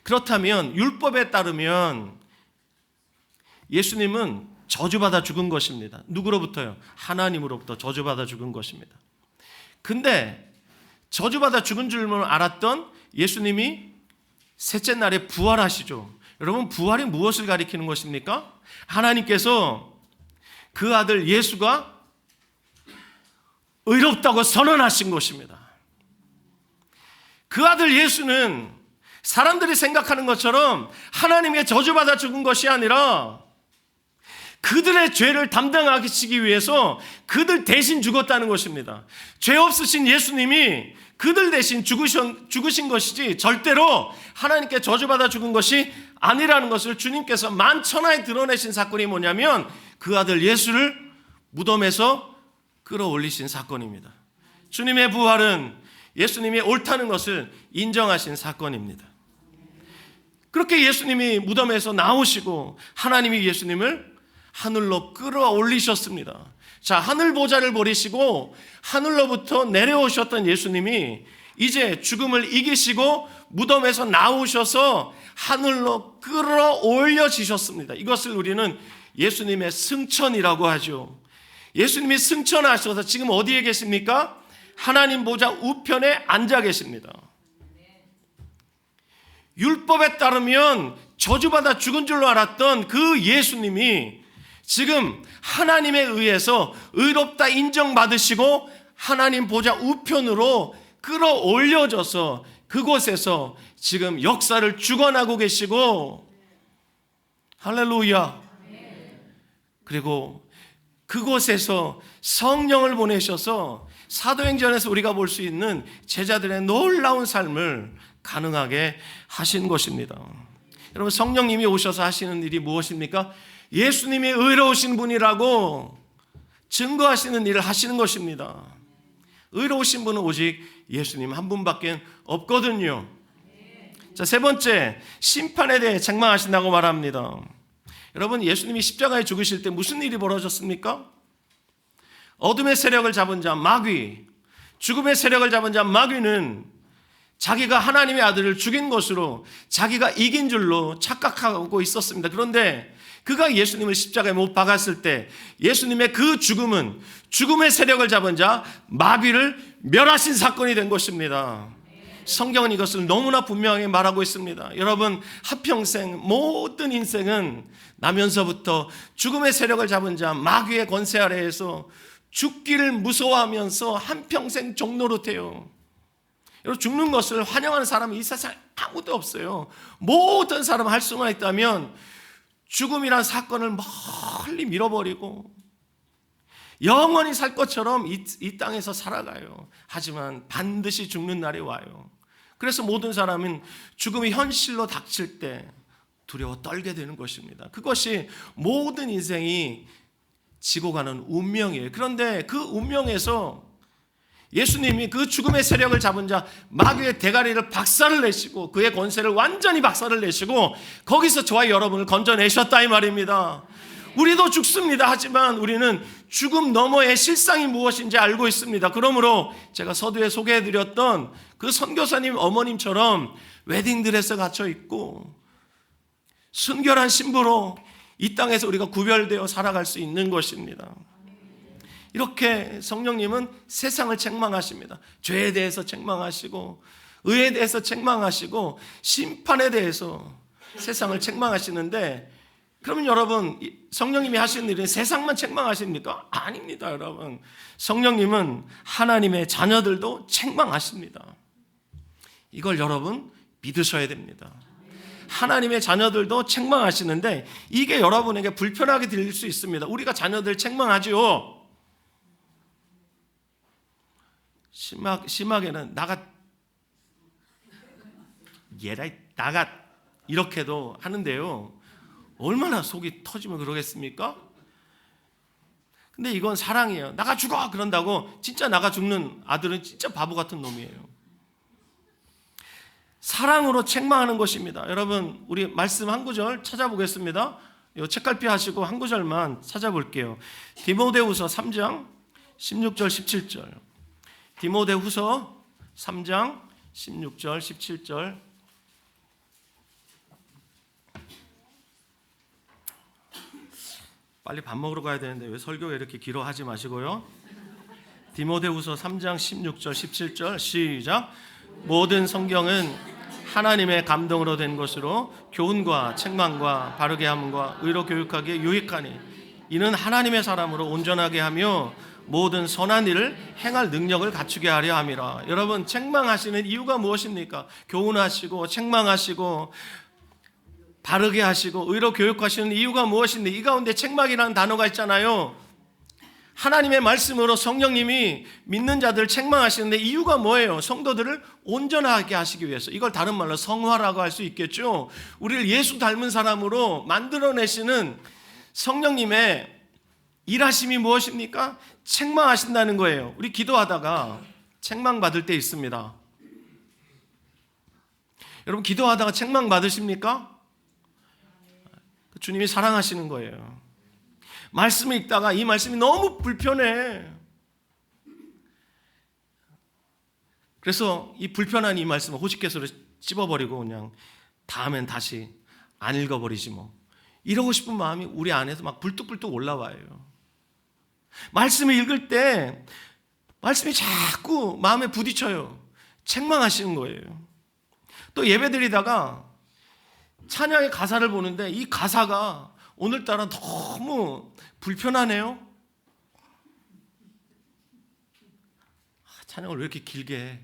그렇다면 율법에 따르면 예수님은 저주받아 죽은 것입니다. 누구로부터요? 하나님으로부터 저주받아 죽은 것입니다. 근데 저주받아 죽은 줄만 알았던 예수님이 셋째 날에 부활하시죠. 여러분, 부활이 무엇을 가리키는 것입니까? 하나님께서 그 아들 예수가 의롭다고 선언하신 것입니다. 그 아들 예수는 사람들이 생각하는 것처럼 하나님의 저주받아 죽은 것이 아니라 그들의 죄를 담당하시기 위해서 그들 대신 죽었다는 것입니다. 죄 없으신 예수님이 그들 대신 죽으신 것이지 절대로 하나님께 저주받아 죽은 것이 아니라는 것을 주님께서 만천하에 드러내신 사건이 뭐냐면 그 아들 예수를 무덤에서 끌어올리신 사건입니다. 주님의 부활은 예수님이 옳다는 것을 인정하신 사건입니다. 그렇게 예수님이 무덤에서 나오시고 하나님이 예수님을 하늘로 끌어올리셨습니다. 자, 하늘 보좌를 버리시고 하늘로부터 내려오셨던 예수님이 이제 죽음을 이기시고 무덤에서 나오셔서 하늘로 끌어올려지셨습니다. 이것을 우리는 예수님의 승천이라고 하죠. 예수님이 승천하셔서 지금 어디에 계십니까? 하나님 보좌 우편에 앉아 계십니다. 율법에 따르면 저주받아 죽은 줄로 알았던 그 예수님이 지금 하나님에 의해서 의롭다 인정받으시고 하나님 보좌 우편으로 끌어올려져서 그곳에서 지금 역사를 주관하고 계시고, 할렐루야. 그리고 그곳에서 성령을 보내셔서 사도행전에서 우리가 볼 수 있는 제자들의 놀라운 삶을 가능하게 하신 것입니다. 여러분, 성령님이 오셔서 하시는 일이 무엇입니까? 예수님이 의로우신 분이라고 증거하시는 일을 하시는 것입니다. 의로우신 분은 오직 예수님 한 분밖에 없거든요. 자, 세 번째, 심판에 대해 책망하신다고 말합니다. 여러분, 예수님이 십자가에 죽으실 때 무슨 일이 벌어졌습니까? 어둠의 세력을 잡은 자 마귀, 죽음의 세력을 잡은 자 마귀는 자기가 하나님의 아들을 죽인 것으로 자기가 이긴 줄로 착각하고 있었습니다. 그런데 그가 예수님을 십자가에 못 박았을 때 예수님의 그 죽음은 죽음의 세력을 잡은 자 마귀를 멸하신 사건이 된 것입니다. 성경은 이것을 너무나 분명하게 말하고 있습니다. 여러분, 한평생 모든 인생은 나면서부터 죽음의 세력을 잡은 자 마귀의 권세 아래에서 죽기를 무서워하면서 한평생 종노릇해요. 여러분, 죽는 것을 환영하는 사람이 이 세상에 아무도 없어요. 모든 사람 할 수만 있다면 죽음이란 사건을 멀리 밀어버리고 영원히 살 것처럼 이 땅에서 살아가요. 하지만 반드시 죽는 날이 와요. 그래서 모든 사람은 죽음이 현실로 닥칠 때 두려워 떨게 되는 것입니다. 그것이 모든 인생이 지고 가는 운명이에요. 그런데 그 운명에서 예수님이 그 죽음의 세력을 잡은 자 마귀의 대가리를 박살을 내시고 그의 권세를 완전히 박살을 내시고 거기서 저와 여러분을 건져내셨다 이 말입니다. 우리도 죽습니다. 하지만 우리는 죽음 너머의 실상이 무엇인지 알고 있습니다. 그러므로 제가 서두에 소개해드렸던 그 선교사님 어머님처럼 웨딩드레스에 갇혀 있고 순결한 신부로 이 땅에서 우리가 구별되어 살아갈 수 있는 것입니다. 이렇게 성령님은 세상을 책망하십니다. 죄에 대해서 책망하시고 의에 대해서 책망하시고 심판에 대해서 세상을 책망하시는데, 그러면 여러분, 성령님이 하시는 일은 세상만 책망하십니까? 아닙니다. 여러분, 성령님은 하나님의 자녀들도 책망하십니다. 이걸 여러분 믿으셔야 됩니다. 하나님의 자녀들도 책망하시는데 이게 여러분에게 불편하게 들릴 수 있습니다. 우리가 자녀들 책망하지요. 심하게는 나가 이렇게도 하는데요. 얼마나 속이 터지면 그러겠습니까? 근데 이건 사랑이에요. 나가 죽어! 그런다고 진짜 나가 죽는 아들은 진짜 바보 같은 놈이에요. 사랑으로 책망하는 것입니다. 여러분, 우리 말씀 한 구절 찾아보겠습니다. 이 책갈피 하시고 한 구절만 찾아볼게요. 디모데후서 3장 16절 17절. 디모데후서 3장 16절 17절. 빨리 밥 먹으러 가야 되는데 왜 설교가 이렇게 길어 하지 마시고요. 디모데후서 3장 16절 17절 시작. 모든 성경은 하나님의 감동으로 된 것으로 교훈과 책망과 바르게 함과 의로 교육하기에 유익하니 이는 하나님의 사람으로 온전하게 하며 모든 선한 일을 행할 능력을 갖추게 하려 함이라. 여러분, 책망하시는 이유가 무엇입니까? 교훈하시고 책망하시고 바르게 하시고 의로 교육하시는 이유가 무엇인데, 이 가운데 책망이라는 단어가 있잖아요. 하나님의 말씀으로 성령님이 믿는 자들을 책망하시는데 이유가 뭐예요? 성도들을 온전하게 하시기 위해서. 이걸 다른 말로 성화라고 할 수 있겠죠. 우리를 예수 닮은 사람으로 만들어내시는 성령님의 일하심이 무엇입니까? 책망하신다는 거예요. 우리 기도하다가 책망받을 때 있습니다. 여러분, 기도하다가 책망받으십니까? 주님이 사랑하시는 거예요. 말씀을 읽다가 이 말씀이 너무 불편해. 그래서 이 불편한 이 말씀을 호식개수로 찝어버리고 그냥 다음엔 다시 안 읽어버리지 뭐, 이러고 싶은 마음이 우리 안에서 막 불뚝불뚝 올라와요. 말씀을 읽을 때 말씀이 자꾸 마음에 부딪혀요. 책망하시는 거예요. 또 예배드리다가 찬양의 가사를 보는데 이 가사가 오늘따라 너무 불편하네요. 찬양을 왜 이렇게 길게 해?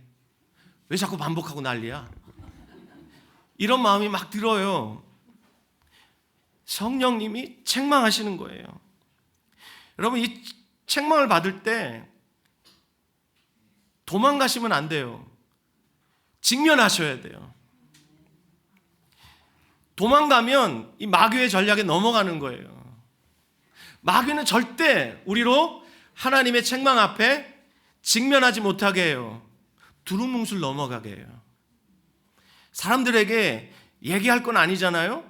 왜 자꾸 반복하고 난리야? 이런 마음이 막 들어요. 성령님이 책망하시는 거예요. 여러분, 이 책망을 받을 때 도망가시면 안 돼요. 직면하셔야 돼요. 도망가면 이 마귀의 전략에 넘어가는 거예요. 마귀는 절대 우리로 하나님의 책망 앞에 직면하지 못하게 해요. 두루뭉술 넘어가게 해요. 사람들에게 얘기할 건 아니잖아요.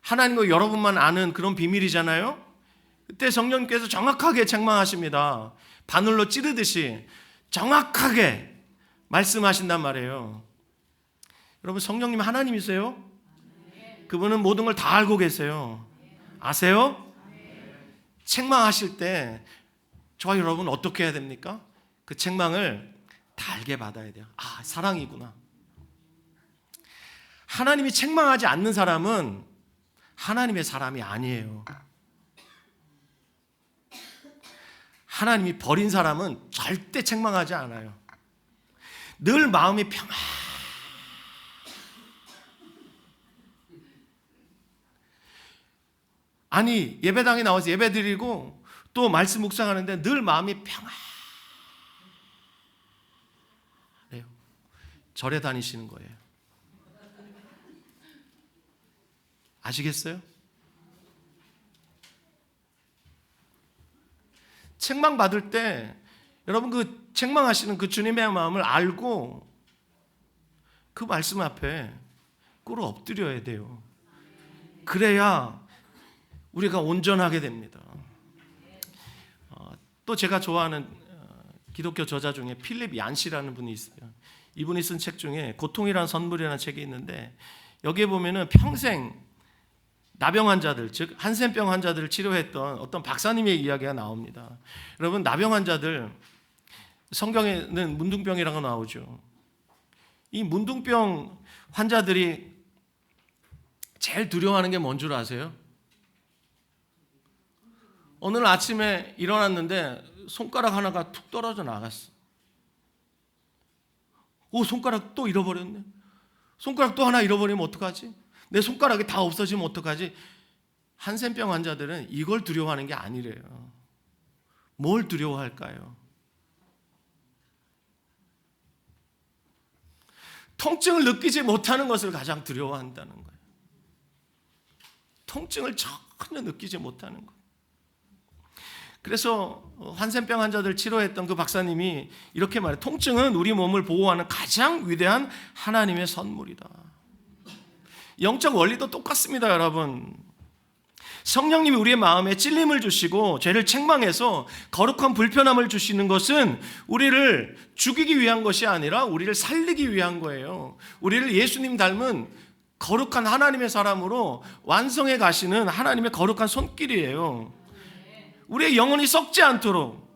하나님과 여러분만 아는 그런 비밀이잖아요. 그때 성령님께서 정확하게 책망하십니다. 바늘로 찌르듯이 정확하게 말씀하신단 말이에요. 여러분, 성령님 하나님이세요? 그분은 모든 걸 다 알고 계세요. 아세요? 책망하실 때 저와 여러분 어떻게 해야 됩니까? 그 책망을 달게 받아야 돼요. 아, 사랑이구나. 하나님이 책망하지 않는 사람은 하나님의 사람이 아니에요. 하나님이 버린 사람은 절대 책망하지 않아요. 늘 마음이 평안. 아니, 예배당에 나와서 예배 드리고 또 말씀 묵상하는데 늘 마음이 평안해요. 절에 다니시는 거예요. 아시겠어요? 책망 받을 때 여러분, 그 책망하시는 그 주님의 마음을 알고 그 말씀 앞에 꿇어 엎드려야 돼요. 그래야 우리가 온전하게 됩니다. 또 제가 좋아하는 기독교 저자 중에 필립 얀시라는 분이 있어요. 이분이 쓴 책 중에 고통이란 선물이라는 책이 있는데, 여기에 보면은 평생 나병 환자들, 즉 한센병 환자들을 치료했던 어떤 박사님의 이야기가 나옵니다. 여러분, 나병 환자들, 성경에는 문둥병이라고 나오죠. 이 문둥병 환자들이 제일 두려워하는 게 뭔 줄 아세요? 오늘 아침에 일어났는데 손가락 하나가 툭 떨어져 나갔어. 오, 손가락 또 잃어버렸네. 손가락 또 하나 잃어버리면 어떡하지? 내 손가락이 다 없어지면 어떡하지? 한센병 환자들은 이걸 두려워하는 게 아니래요. 뭘 두려워할까요? 통증을 느끼지 못하는 것을 가장 두려워한다는 거예요. 통증을 전혀 느끼지 못하는 것. 그래서 한센병 환자들 치료했던 그 박사님이 이렇게 말해요. 통증은 우리 몸을 보호하는 가장 위대한 하나님의 선물이다. 영적 원리도 똑같습니다, 여러분. 성령님이 우리의 마음에 찔림을 주시고 죄를 책망해서 거룩한 불편함을 주시는 것은 우리를 죽이기 위한 것이 아니라 우리를 살리기 위한 거예요. 우리를 예수님 닮은 거룩한 하나님의 사람으로 완성해 가시는 하나님의 거룩한 손길이에요. 우리의 영혼이 썩지 않도록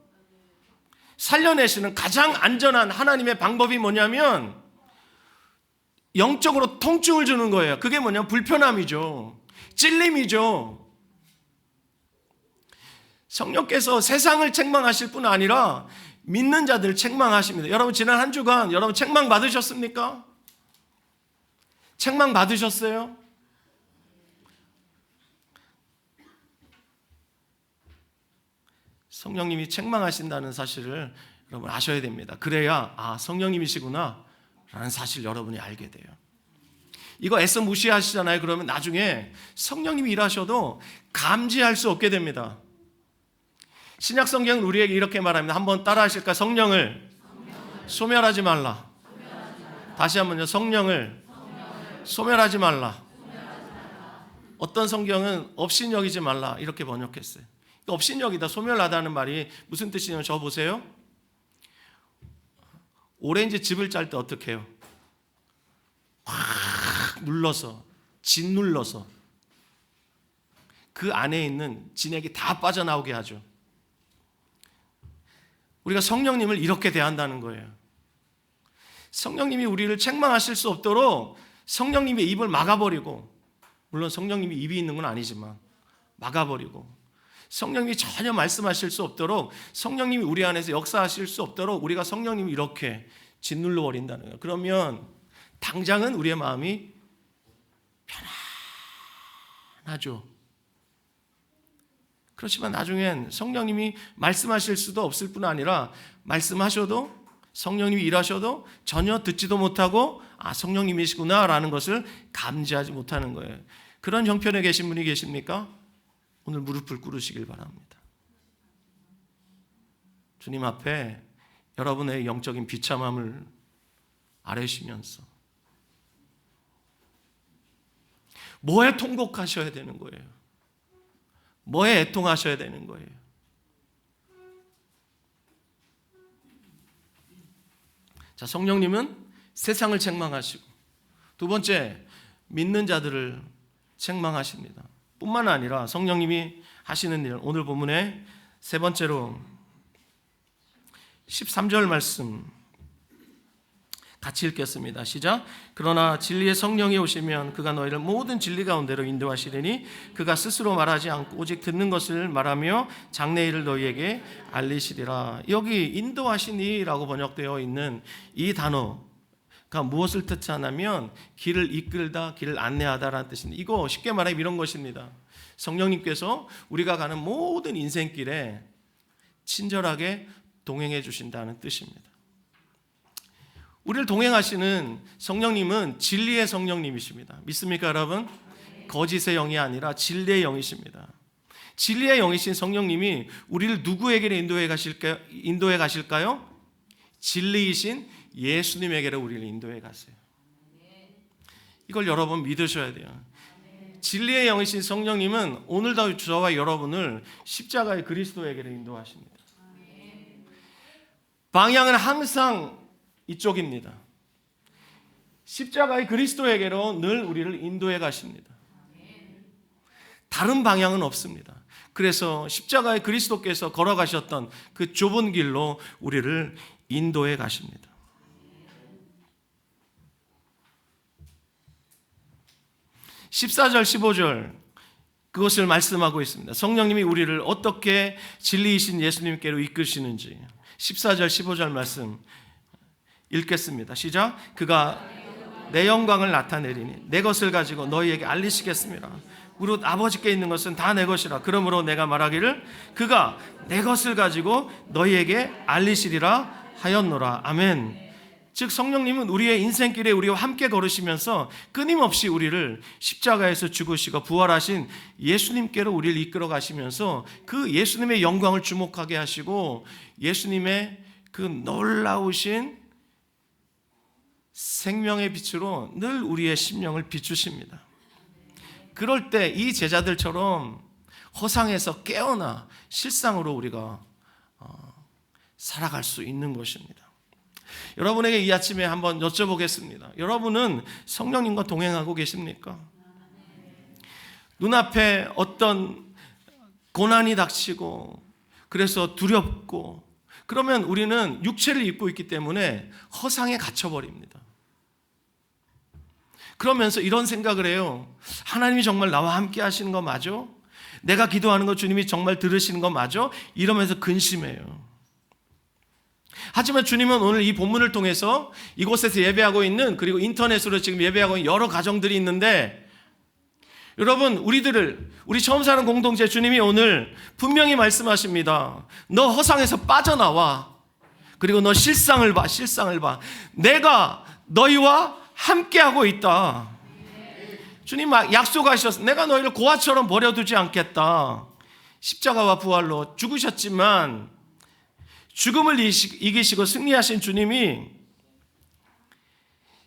살려내시는 가장 안전한 하나님의 방법이 뭐냐면 영적으로 통증을 주는 거예요. 그게 뭐냐면 불편함이죠. 찔림이죠. 성령께서 세상을 책망하실 뿐 아니라 믿는 자들을 책망하십니다. 여러분 지난 한 주간 여러분 책망 받으셨습니까? 책망 받으셨어요? 성령님이 책망하신다는 사실을 여러분 아셔야 됩니다. 그래야 성령님이시구나 라는 사실 여러분이 알게 돼요. 이거 애써 무시하시잖아요. 그러면 나중에 성령님이 일하셔도 감지할 수 없게 됩니다. 신약 성경은 우리에게 이렇게 말합니다. 한번 따라 하실까? 성령을 소멸하지 말라. 다시 한번요. 성령을 소멸하지 말라. 어떤 성경은 업신여기지 말라 이렇게 번역했어요. 업신여기다, 소멸하다는 말이 무슨 뜻이냐면 저 보세요. 오렌지 즙을 짤 때 어떻게 해요? 확 눌러서, 짓눌러서 그 안에 있는 진액이 다 빠져나오게 하죠. 우리가 성령님을 이렇게 대한다는 거예요. 성령님이 우리를 책망하실 수 없도록 성령님의 입을 막아버리고, 물론 성령님이 입이 있는 건 아니지만 막아버리고, 성령님이 전혀 말씀하실 수 없도록, 성령님이 우리 안에서 역사하실 수 없도록 우리가 성령님을 이렇게 짓눌러 버린다는 거예요. 그러면 당장은 우리의 마음이 편안하죠. 그렇지만 나중엔 성령님이 말씀하실 수도 없을 뿐 아니라 말씀하셔도, 성령님이 일하셔도 전혀 듣지도 못하고 성령님이시구나 라는 것을 감지하지 못하는 거예요. 그런 형편에 계신 분이 계십니까? 오늘 무릎을 꿇으시길 바랍니다. 주님 앞에 여러분의 영적인 비참함을 아뢰시면서 뭐에 통곡하셔야 되는 거예요? 뭐에 애통하셔야 되는 거예요? 자, 성령님은 세상을 책망하시고, 두 번째, 믿는 자들을 책망하십니다. 뿐만 아니라 성령님이 하시는 일, 오늘 본문에 세 번째로 13절 말씀 같이 읽겠습니다. 시작. 그러나 진리의 성령이 오시면 그가 너희를 모든 진리 가운데로 인도하시리니 그가 스스로 말하지 않고 오직 듣는 것을 말하며 장래일을 너희에게 알리시리라. 여기 인도하시니라고 번역되어 있는 이 단어가 무엇을 뜻하냐면 길을 이끌다, 길을 안내하다라는 뜻입니다. 이거 쉽게 말하면 이런 것입니다. 성령님께서 우리가 가는 모든 인생길에 친절하게 동행해 주신다는 뜻입니다. 우리를 동행하시는 성령님은 진리의 성령님이십니다. 믿습니까, 여러분? 거짓의 영이 아니라 진리의 영이십니다. 진리의 영이신 성령님이 우리를 누구에게 인도해 가실까요? 진리이신 예수님에게로 우리를 인도해 가세요. 이걸 여러분 믿으셔야 돼요. 진리의 영이신 성령님은 오늘도 저와 여러분을 십자가의 그리스도에게로 인도하십니다. 방향은 항상 이쪽입니다. 십자가의 그리스도에게로 늘 우리를 인도해 가십니다. 다른 방향은 없습니다. 그래서 십자가의 그리스도께서 걸어가셨던 그 좁은 길로 우리를 인도해 가십니다. (14절) (15절) 그것을 말씀하고 있습니다. 성령님이 우리를 어떻게 진리이신 예수님께로 이끄시는지 14절 15절 말씀 읽겠습니다. 시작. 그가 내 영광을 나타내리니 내 것을 가지고 너희에게 알리시겠습니다. 무릇 아버지께 있는 것은 다 내 것이라. 그러므로 내가 말하기를 그가 내 것을 가지고 너희에게 알리시리라 하였노라. 아멘. 즉 성령님은 우리의 인생길에 우리와 함께 걸으시면서 끊임없이 우리를 십자가에서 죽으시고 부활하신 예수님께로 우리를 이끌어 가시면서 그 예수님의 영광을 주목하게 하시고 예수님의 그 놀라우신 생명의 빛으로 늘 우리의 심령을 비추십니다. 그럴 때 이 제자들처럼 허상에서 깨어나 실상으로 우리가 살아갈 수 있는 것입니다. 여러분에게 이 아침에 한번 여쭤보겠습니다. 여러분은 성령님과 동행하고 계십니까? 눈앞에 어떤 고난이 닥치고 그래서 두렵고 그러면 우리는 육체를 입고 있기 때문에 허상에 갇혀버립니다. 그러면서 이런 생각을 해요. 하나님이 정말 나와 함께 하시는 거 맞아? 내가 기도하는 거 주님이 정말 들으시는 거 맞아? 이러면서 근심해요. 하지만 주님은 오늘 이 본문을 통해서 이곳에서 예배하고 있는, 그리고 인터넷으로 지금 예배하고 있는 여러 가정들이 있는데, 여러분, 우리 처음 사는 공동체 주님이 오늘 분명히 말씀하십니다. 너 허상에서 빠져나와. 그리고 너 실상을 봐. 내가 너희와 함께하고 있다. 주님 약속하셨어. 내가 너희를 고아처럼 버려두지 않겠다. 십자가와 부활로 죽으셨지만 죽음을 이기시고 승리하신 주님이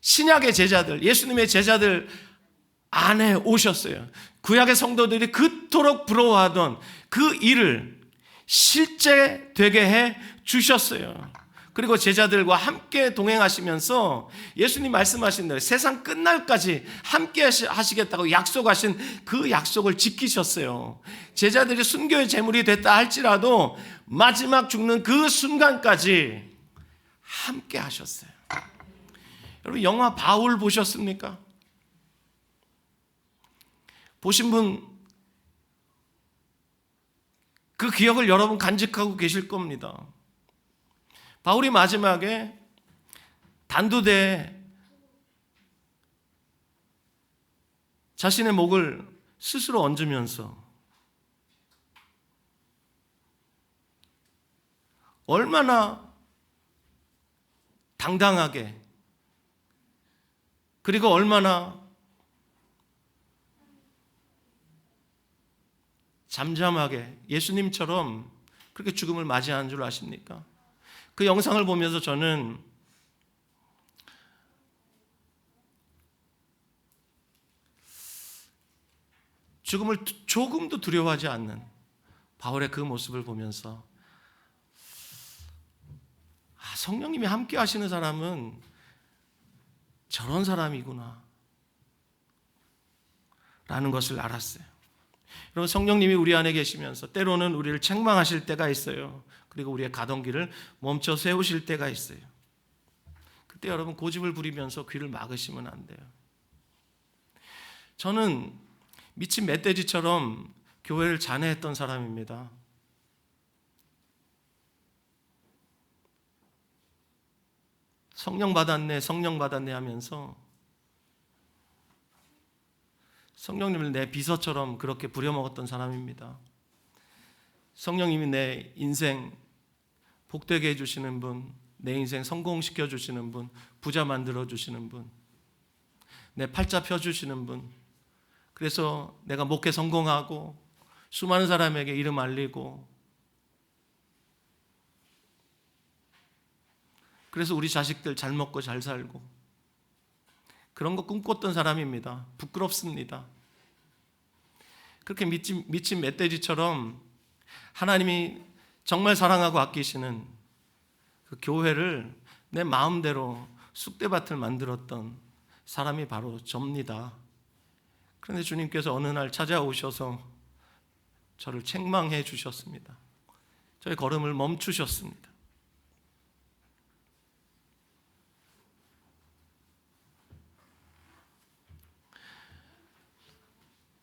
신약의 제자들, 예수님의 제자들 안에 오셨어요. 구약의 성도들이 그토록 부러워하던 그 일을 실제 되게 해 주셨어요. 그리고 제자들과 함께 동행하시면서 예수님 말씀하신 대로 세상 끝날까지 함께 하시겠다고 약속하신 그 약속을 지키셨어요. 제자들이 순교의 제물이 됐다 할지라도 마지막 죽는 그 순간까지 함께 하셨어요. 여러분, 영화 바울 보셨습니까? 보신 분 그 기억을 여러분 간직하고 계실 겁니다. 바울이 마지막에 단두대에 자신의 목을 스스로 얹으면서 얼마나 당당하게, 그리고 얼마나 잠잠하게 예수님처럼 그렇게 죽음을 맞이하는 줄 아십니까? 그 영상을 보면서 저는 죽음을 조금도 두려워하지 않는 바울의 그 모습을 보면서 성령님이 함께 하시는 사람은 저런 사람이구나 라는 것을 알았어요. 여러분, 성령님이 우리 안에 계시면서 때로는 우리를 책망하실 때가 있어요. 그리고 우리의 가던 길을 멈춰 세우실 때가 있어요. 그때 여러분 고집을 부리면서 귀를 막으시면 안 돼요. 저는 미친 멧돼지처럼 교회를 잔해했던 사람입니다. 성령 받았네 하면서 성령님을 내 비서처럼 그렇게 부려먹었던 사람입니다. 성령님이 내 인생 복되게 해주시는 분, 내 인생 성공시켜 주시는 분, 부자 만들어 주시는 분, 내 팔자 펴주시는 분, 그래서 내가 목회 성공하고 수많은 사람에게 이름 알리고, 그래서 우리 자식들 잘 먹고 잘 살고, 그런 거 꿈꿨던 사람입니다. 부끄럽습니다. 그렇게 미친 멧돼지처럼 하나님이 정말 사랑하고 아끼시는 그 교회를 내 마음대로 쑥대밭을 만들었던 사람이 바로 접니다. 그런데 주님께서 어느 날 찾아오셔서 저를 책망해 주셨습니다. 저의 걸음을 멈추셨습니다.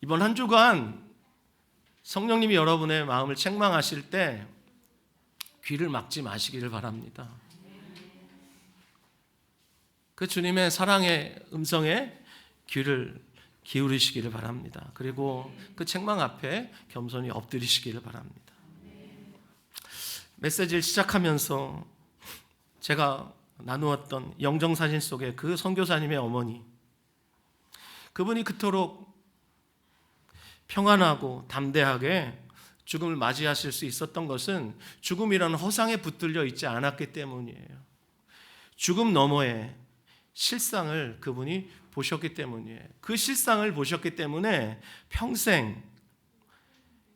이번 한 주간 성령님이 여러분의 마음을 책망하실 때 귀를 막지 마시기를 바랍니다. 그 주님의 사랑의 음성에 귀를 기울이시기를 바랍니다. 그리고 그 책망 앞에 겸손히 엎드리시기를 바랍니다. 메시지를 시작하면서 제가 나누었던 영정사진 속에 그 선교사님의 어머니, 그분이 그토록 평안하고 담대하게 죽음을 맞이하실 수 있었던 것은 죽음이라는 허상에 붙들려 있지 않았기 때문이에요. 죽음 너머에 실상을 그분이 보셨기 때문이에요. 그 실상을 보셨기 때문에 평생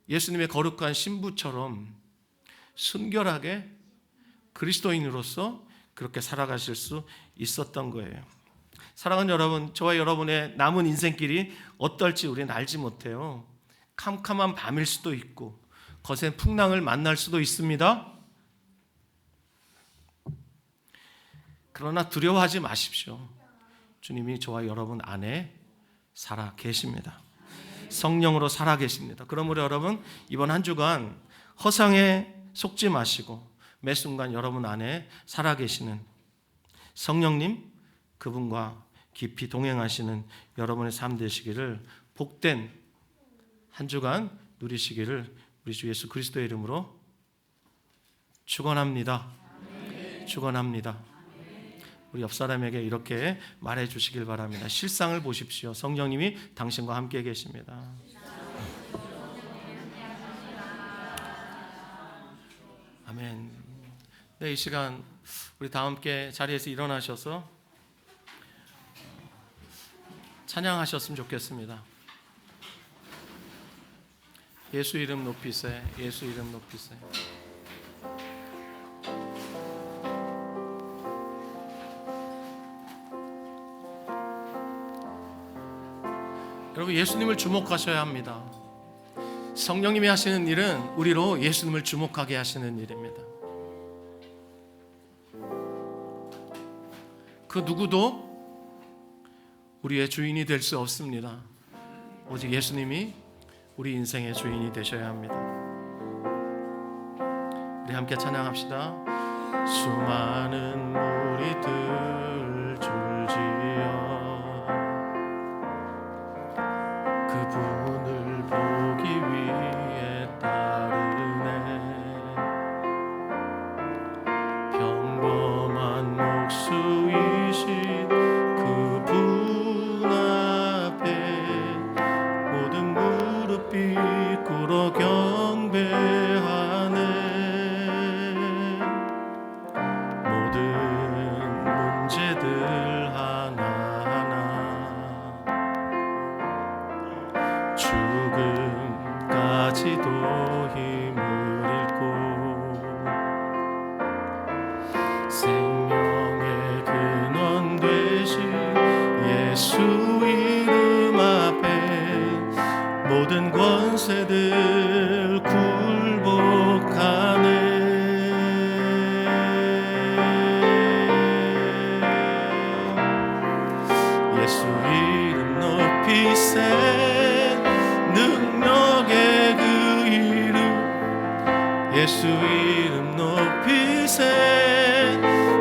예수님의 거룩한 신부처럼 순결하게 그리스도인으로서 그렇게 살아가실 수 있었던 거예요. 사랑하는 여러분, 저와 여러분의 남은 인생길이 어떨지 우리는 알지 못해요. 캄캄한 밤일 수도 있고 거센 풍랑을 만날 수도 있습니다. 그러나 두려워하지 마십시오. 주님이 저와 여러분 안에 살아 계십니다. 성령으로 살아 계십니다. 그러므로 여러분 이번 한 주간 허상에 속지 마시고 매 순간 여러분 안에 살아 계시는 성령님, 그분과 깊이 동행하시는 여러분의 삶 되시기를, 복된 한 주간 누리시기를 우리 주 예수 그리스도의 이름으로 축원합니다. 축원합니다. 우리 옆 사람에게 이렇게 말해 주시길 바랍니다. 실상을 보십시오. 성령님이 당신과 함께 계십니다. 아멘. 네, 이 시간 우리 다 함께 자리에서 일어나셔서 찬양하셨으면 좋겠습니다. 예수 이름 높이세, 예수 이름 높이세. 여러분, 예수님을 주목하셔야 합니다. 성령님이 하시는 일은 우리로 예수님을 주목하게 하시는 일입니다. 그 누구도 우리의 주인이 될 수 없습니다. 오직 예수님이 우리 인생의 주인이 되셔야 합니다. 우리 함께 찬양합시다. 수많은 무리들 줄지어 그분을 보기 위해 따르네. 평범한 목수이신 그분 앞에 모든 무릎이 꿇어 경배하네. 모든 문제들 하나하나 죽음까지도 힘을 잃고 생명의 근원 되신 예수 이름 앞에 모든 권세들 굴복하네. 예수 이름 높이세. 능력의 그 이름 예수 이름 높이세.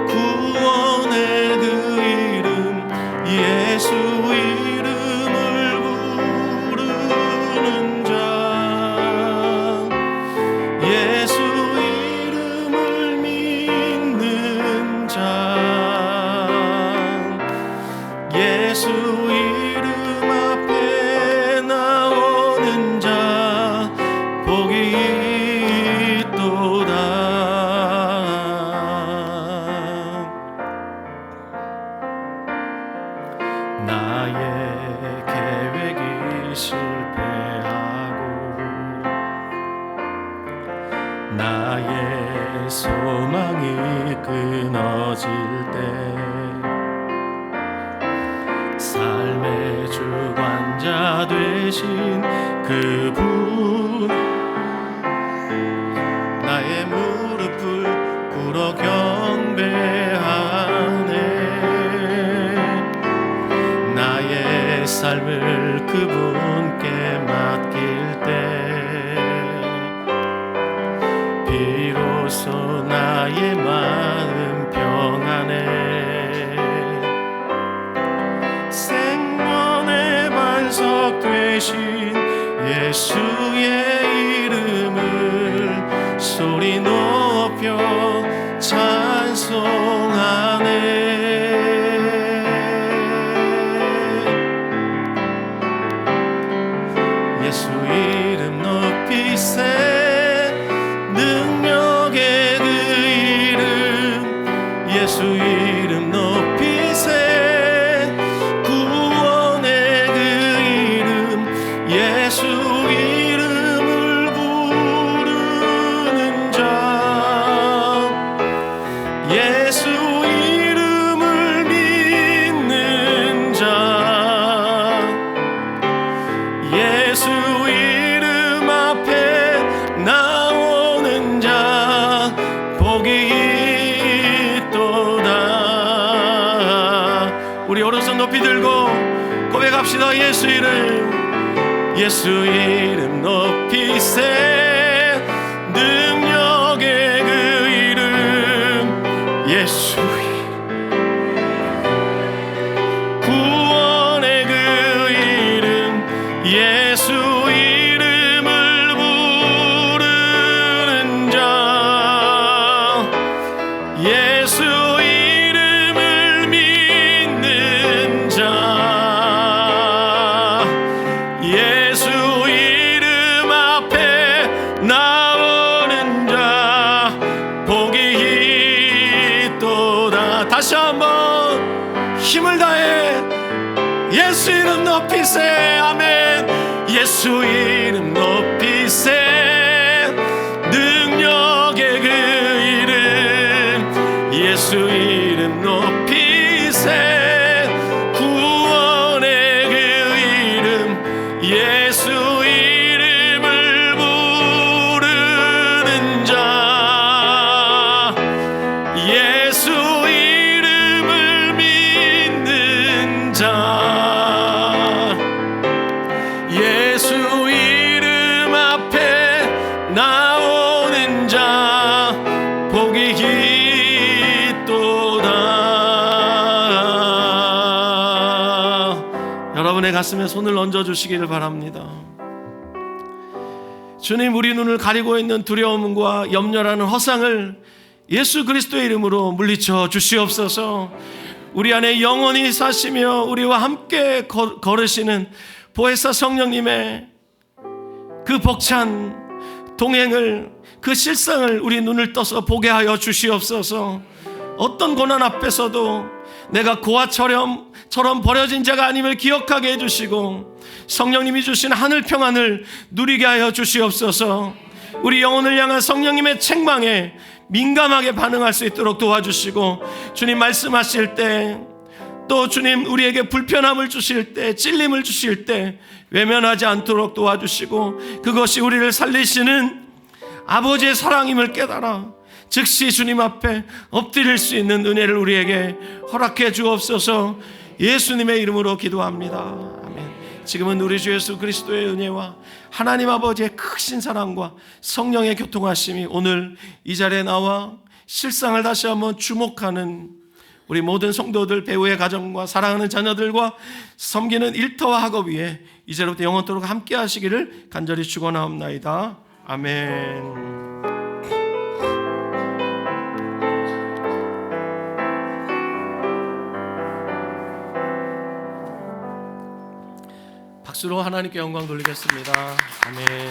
구원의 그 이름 예수 이름을 부르는 자 예수 이름을 믿는 자 예수 이름 앞에 나오는 자 복이 있도다. 나의 계획이 실패하고 나의 소망이 끊어질 때 삶의 주관자 되신 그분 나의 무릎을 꿇어 경배하네. 나의 삶을 그분께 맡길 때 비로소 나의 마음 평안해. 생명의 반석 되신 예수의 이름을 소리 높여 찬송하네. 예수 이름 높이세. 능력의 그 이름 예수 이름 높이세. 구원의 그 이름 예수 이름을 부르는 자 예수 이름을 믿는 자 예수 이름 앞에 예수 이름 높이세 능력의 그 이름 예수 구원의 그 이름 예수 이름을 부르는 자 예수 이름을 믿는 자 예수 이름 앞에 나오는 자 복이 있도다. 다시 한번 힘을 다해 예수 이름 높이세. 아멘. 예수 이름 높이세 능력의 그 이름 예수 이름 높이세 구원의 그 이름 예수 이름을 부르는 자 예수 이름을 믿는 자 예수 이름 앞에 나오는 자 복이 있도다. 여러분의 가슴에 손을 얹어주시기를 바랍니다. 주님, 우리 눈을 가리고 있는 두려움과 염려라는 허상을 예수 그리스도의 이름으로 물리쳐 주시옵소서. 우리 안에 영원히 사시며 우리와 함께 걸으시는 보혜사 성령님의 그 벅찬 동행을 그 실상을 우리 눈을 떠서 보게 하여 주시옵소서. 어떤 고난 앞에서도 내가 고아처럼 버려진 자가 아님을 기억하게 해주시고 성령님이 주신 하늘 평안을 누리게 하여 주시옵소서. 우리 영혼을 향한 성령님의 책망에 민감하게 반응할 수 있도록 도와주시고 주님 말씀하실 때 또 주님 우리에게 불편함을 주실 때 찔림을 주실 때 외면하지 않도록 도와주시고 그것이 우리를 살리시는 아버지의 사랑임을 깨달아 즉시 주님 앞에 엎드릴 수 있는 은혜를 우리에게 허락해 주옵소서. 예수님의 이름으로 기도합니다. 아멘. 지금은 우리 주 예수 그리스도의 은혜와 하나님 아버지의 크신 사랑과 성령의 교통하심이 오늘 이 자리에 나와 실상을 다시 한번 주목하는 우리 모든 성도들, 배우의 가정과 사랑하는 자녀들과 섬기는 일터와 학업 위에 이제로부터 영원토록 함께 하시기를 간절히 축원하옵나이다. 아멘. 박수로 하나님께 영광 돌리겠습니다. 아멘.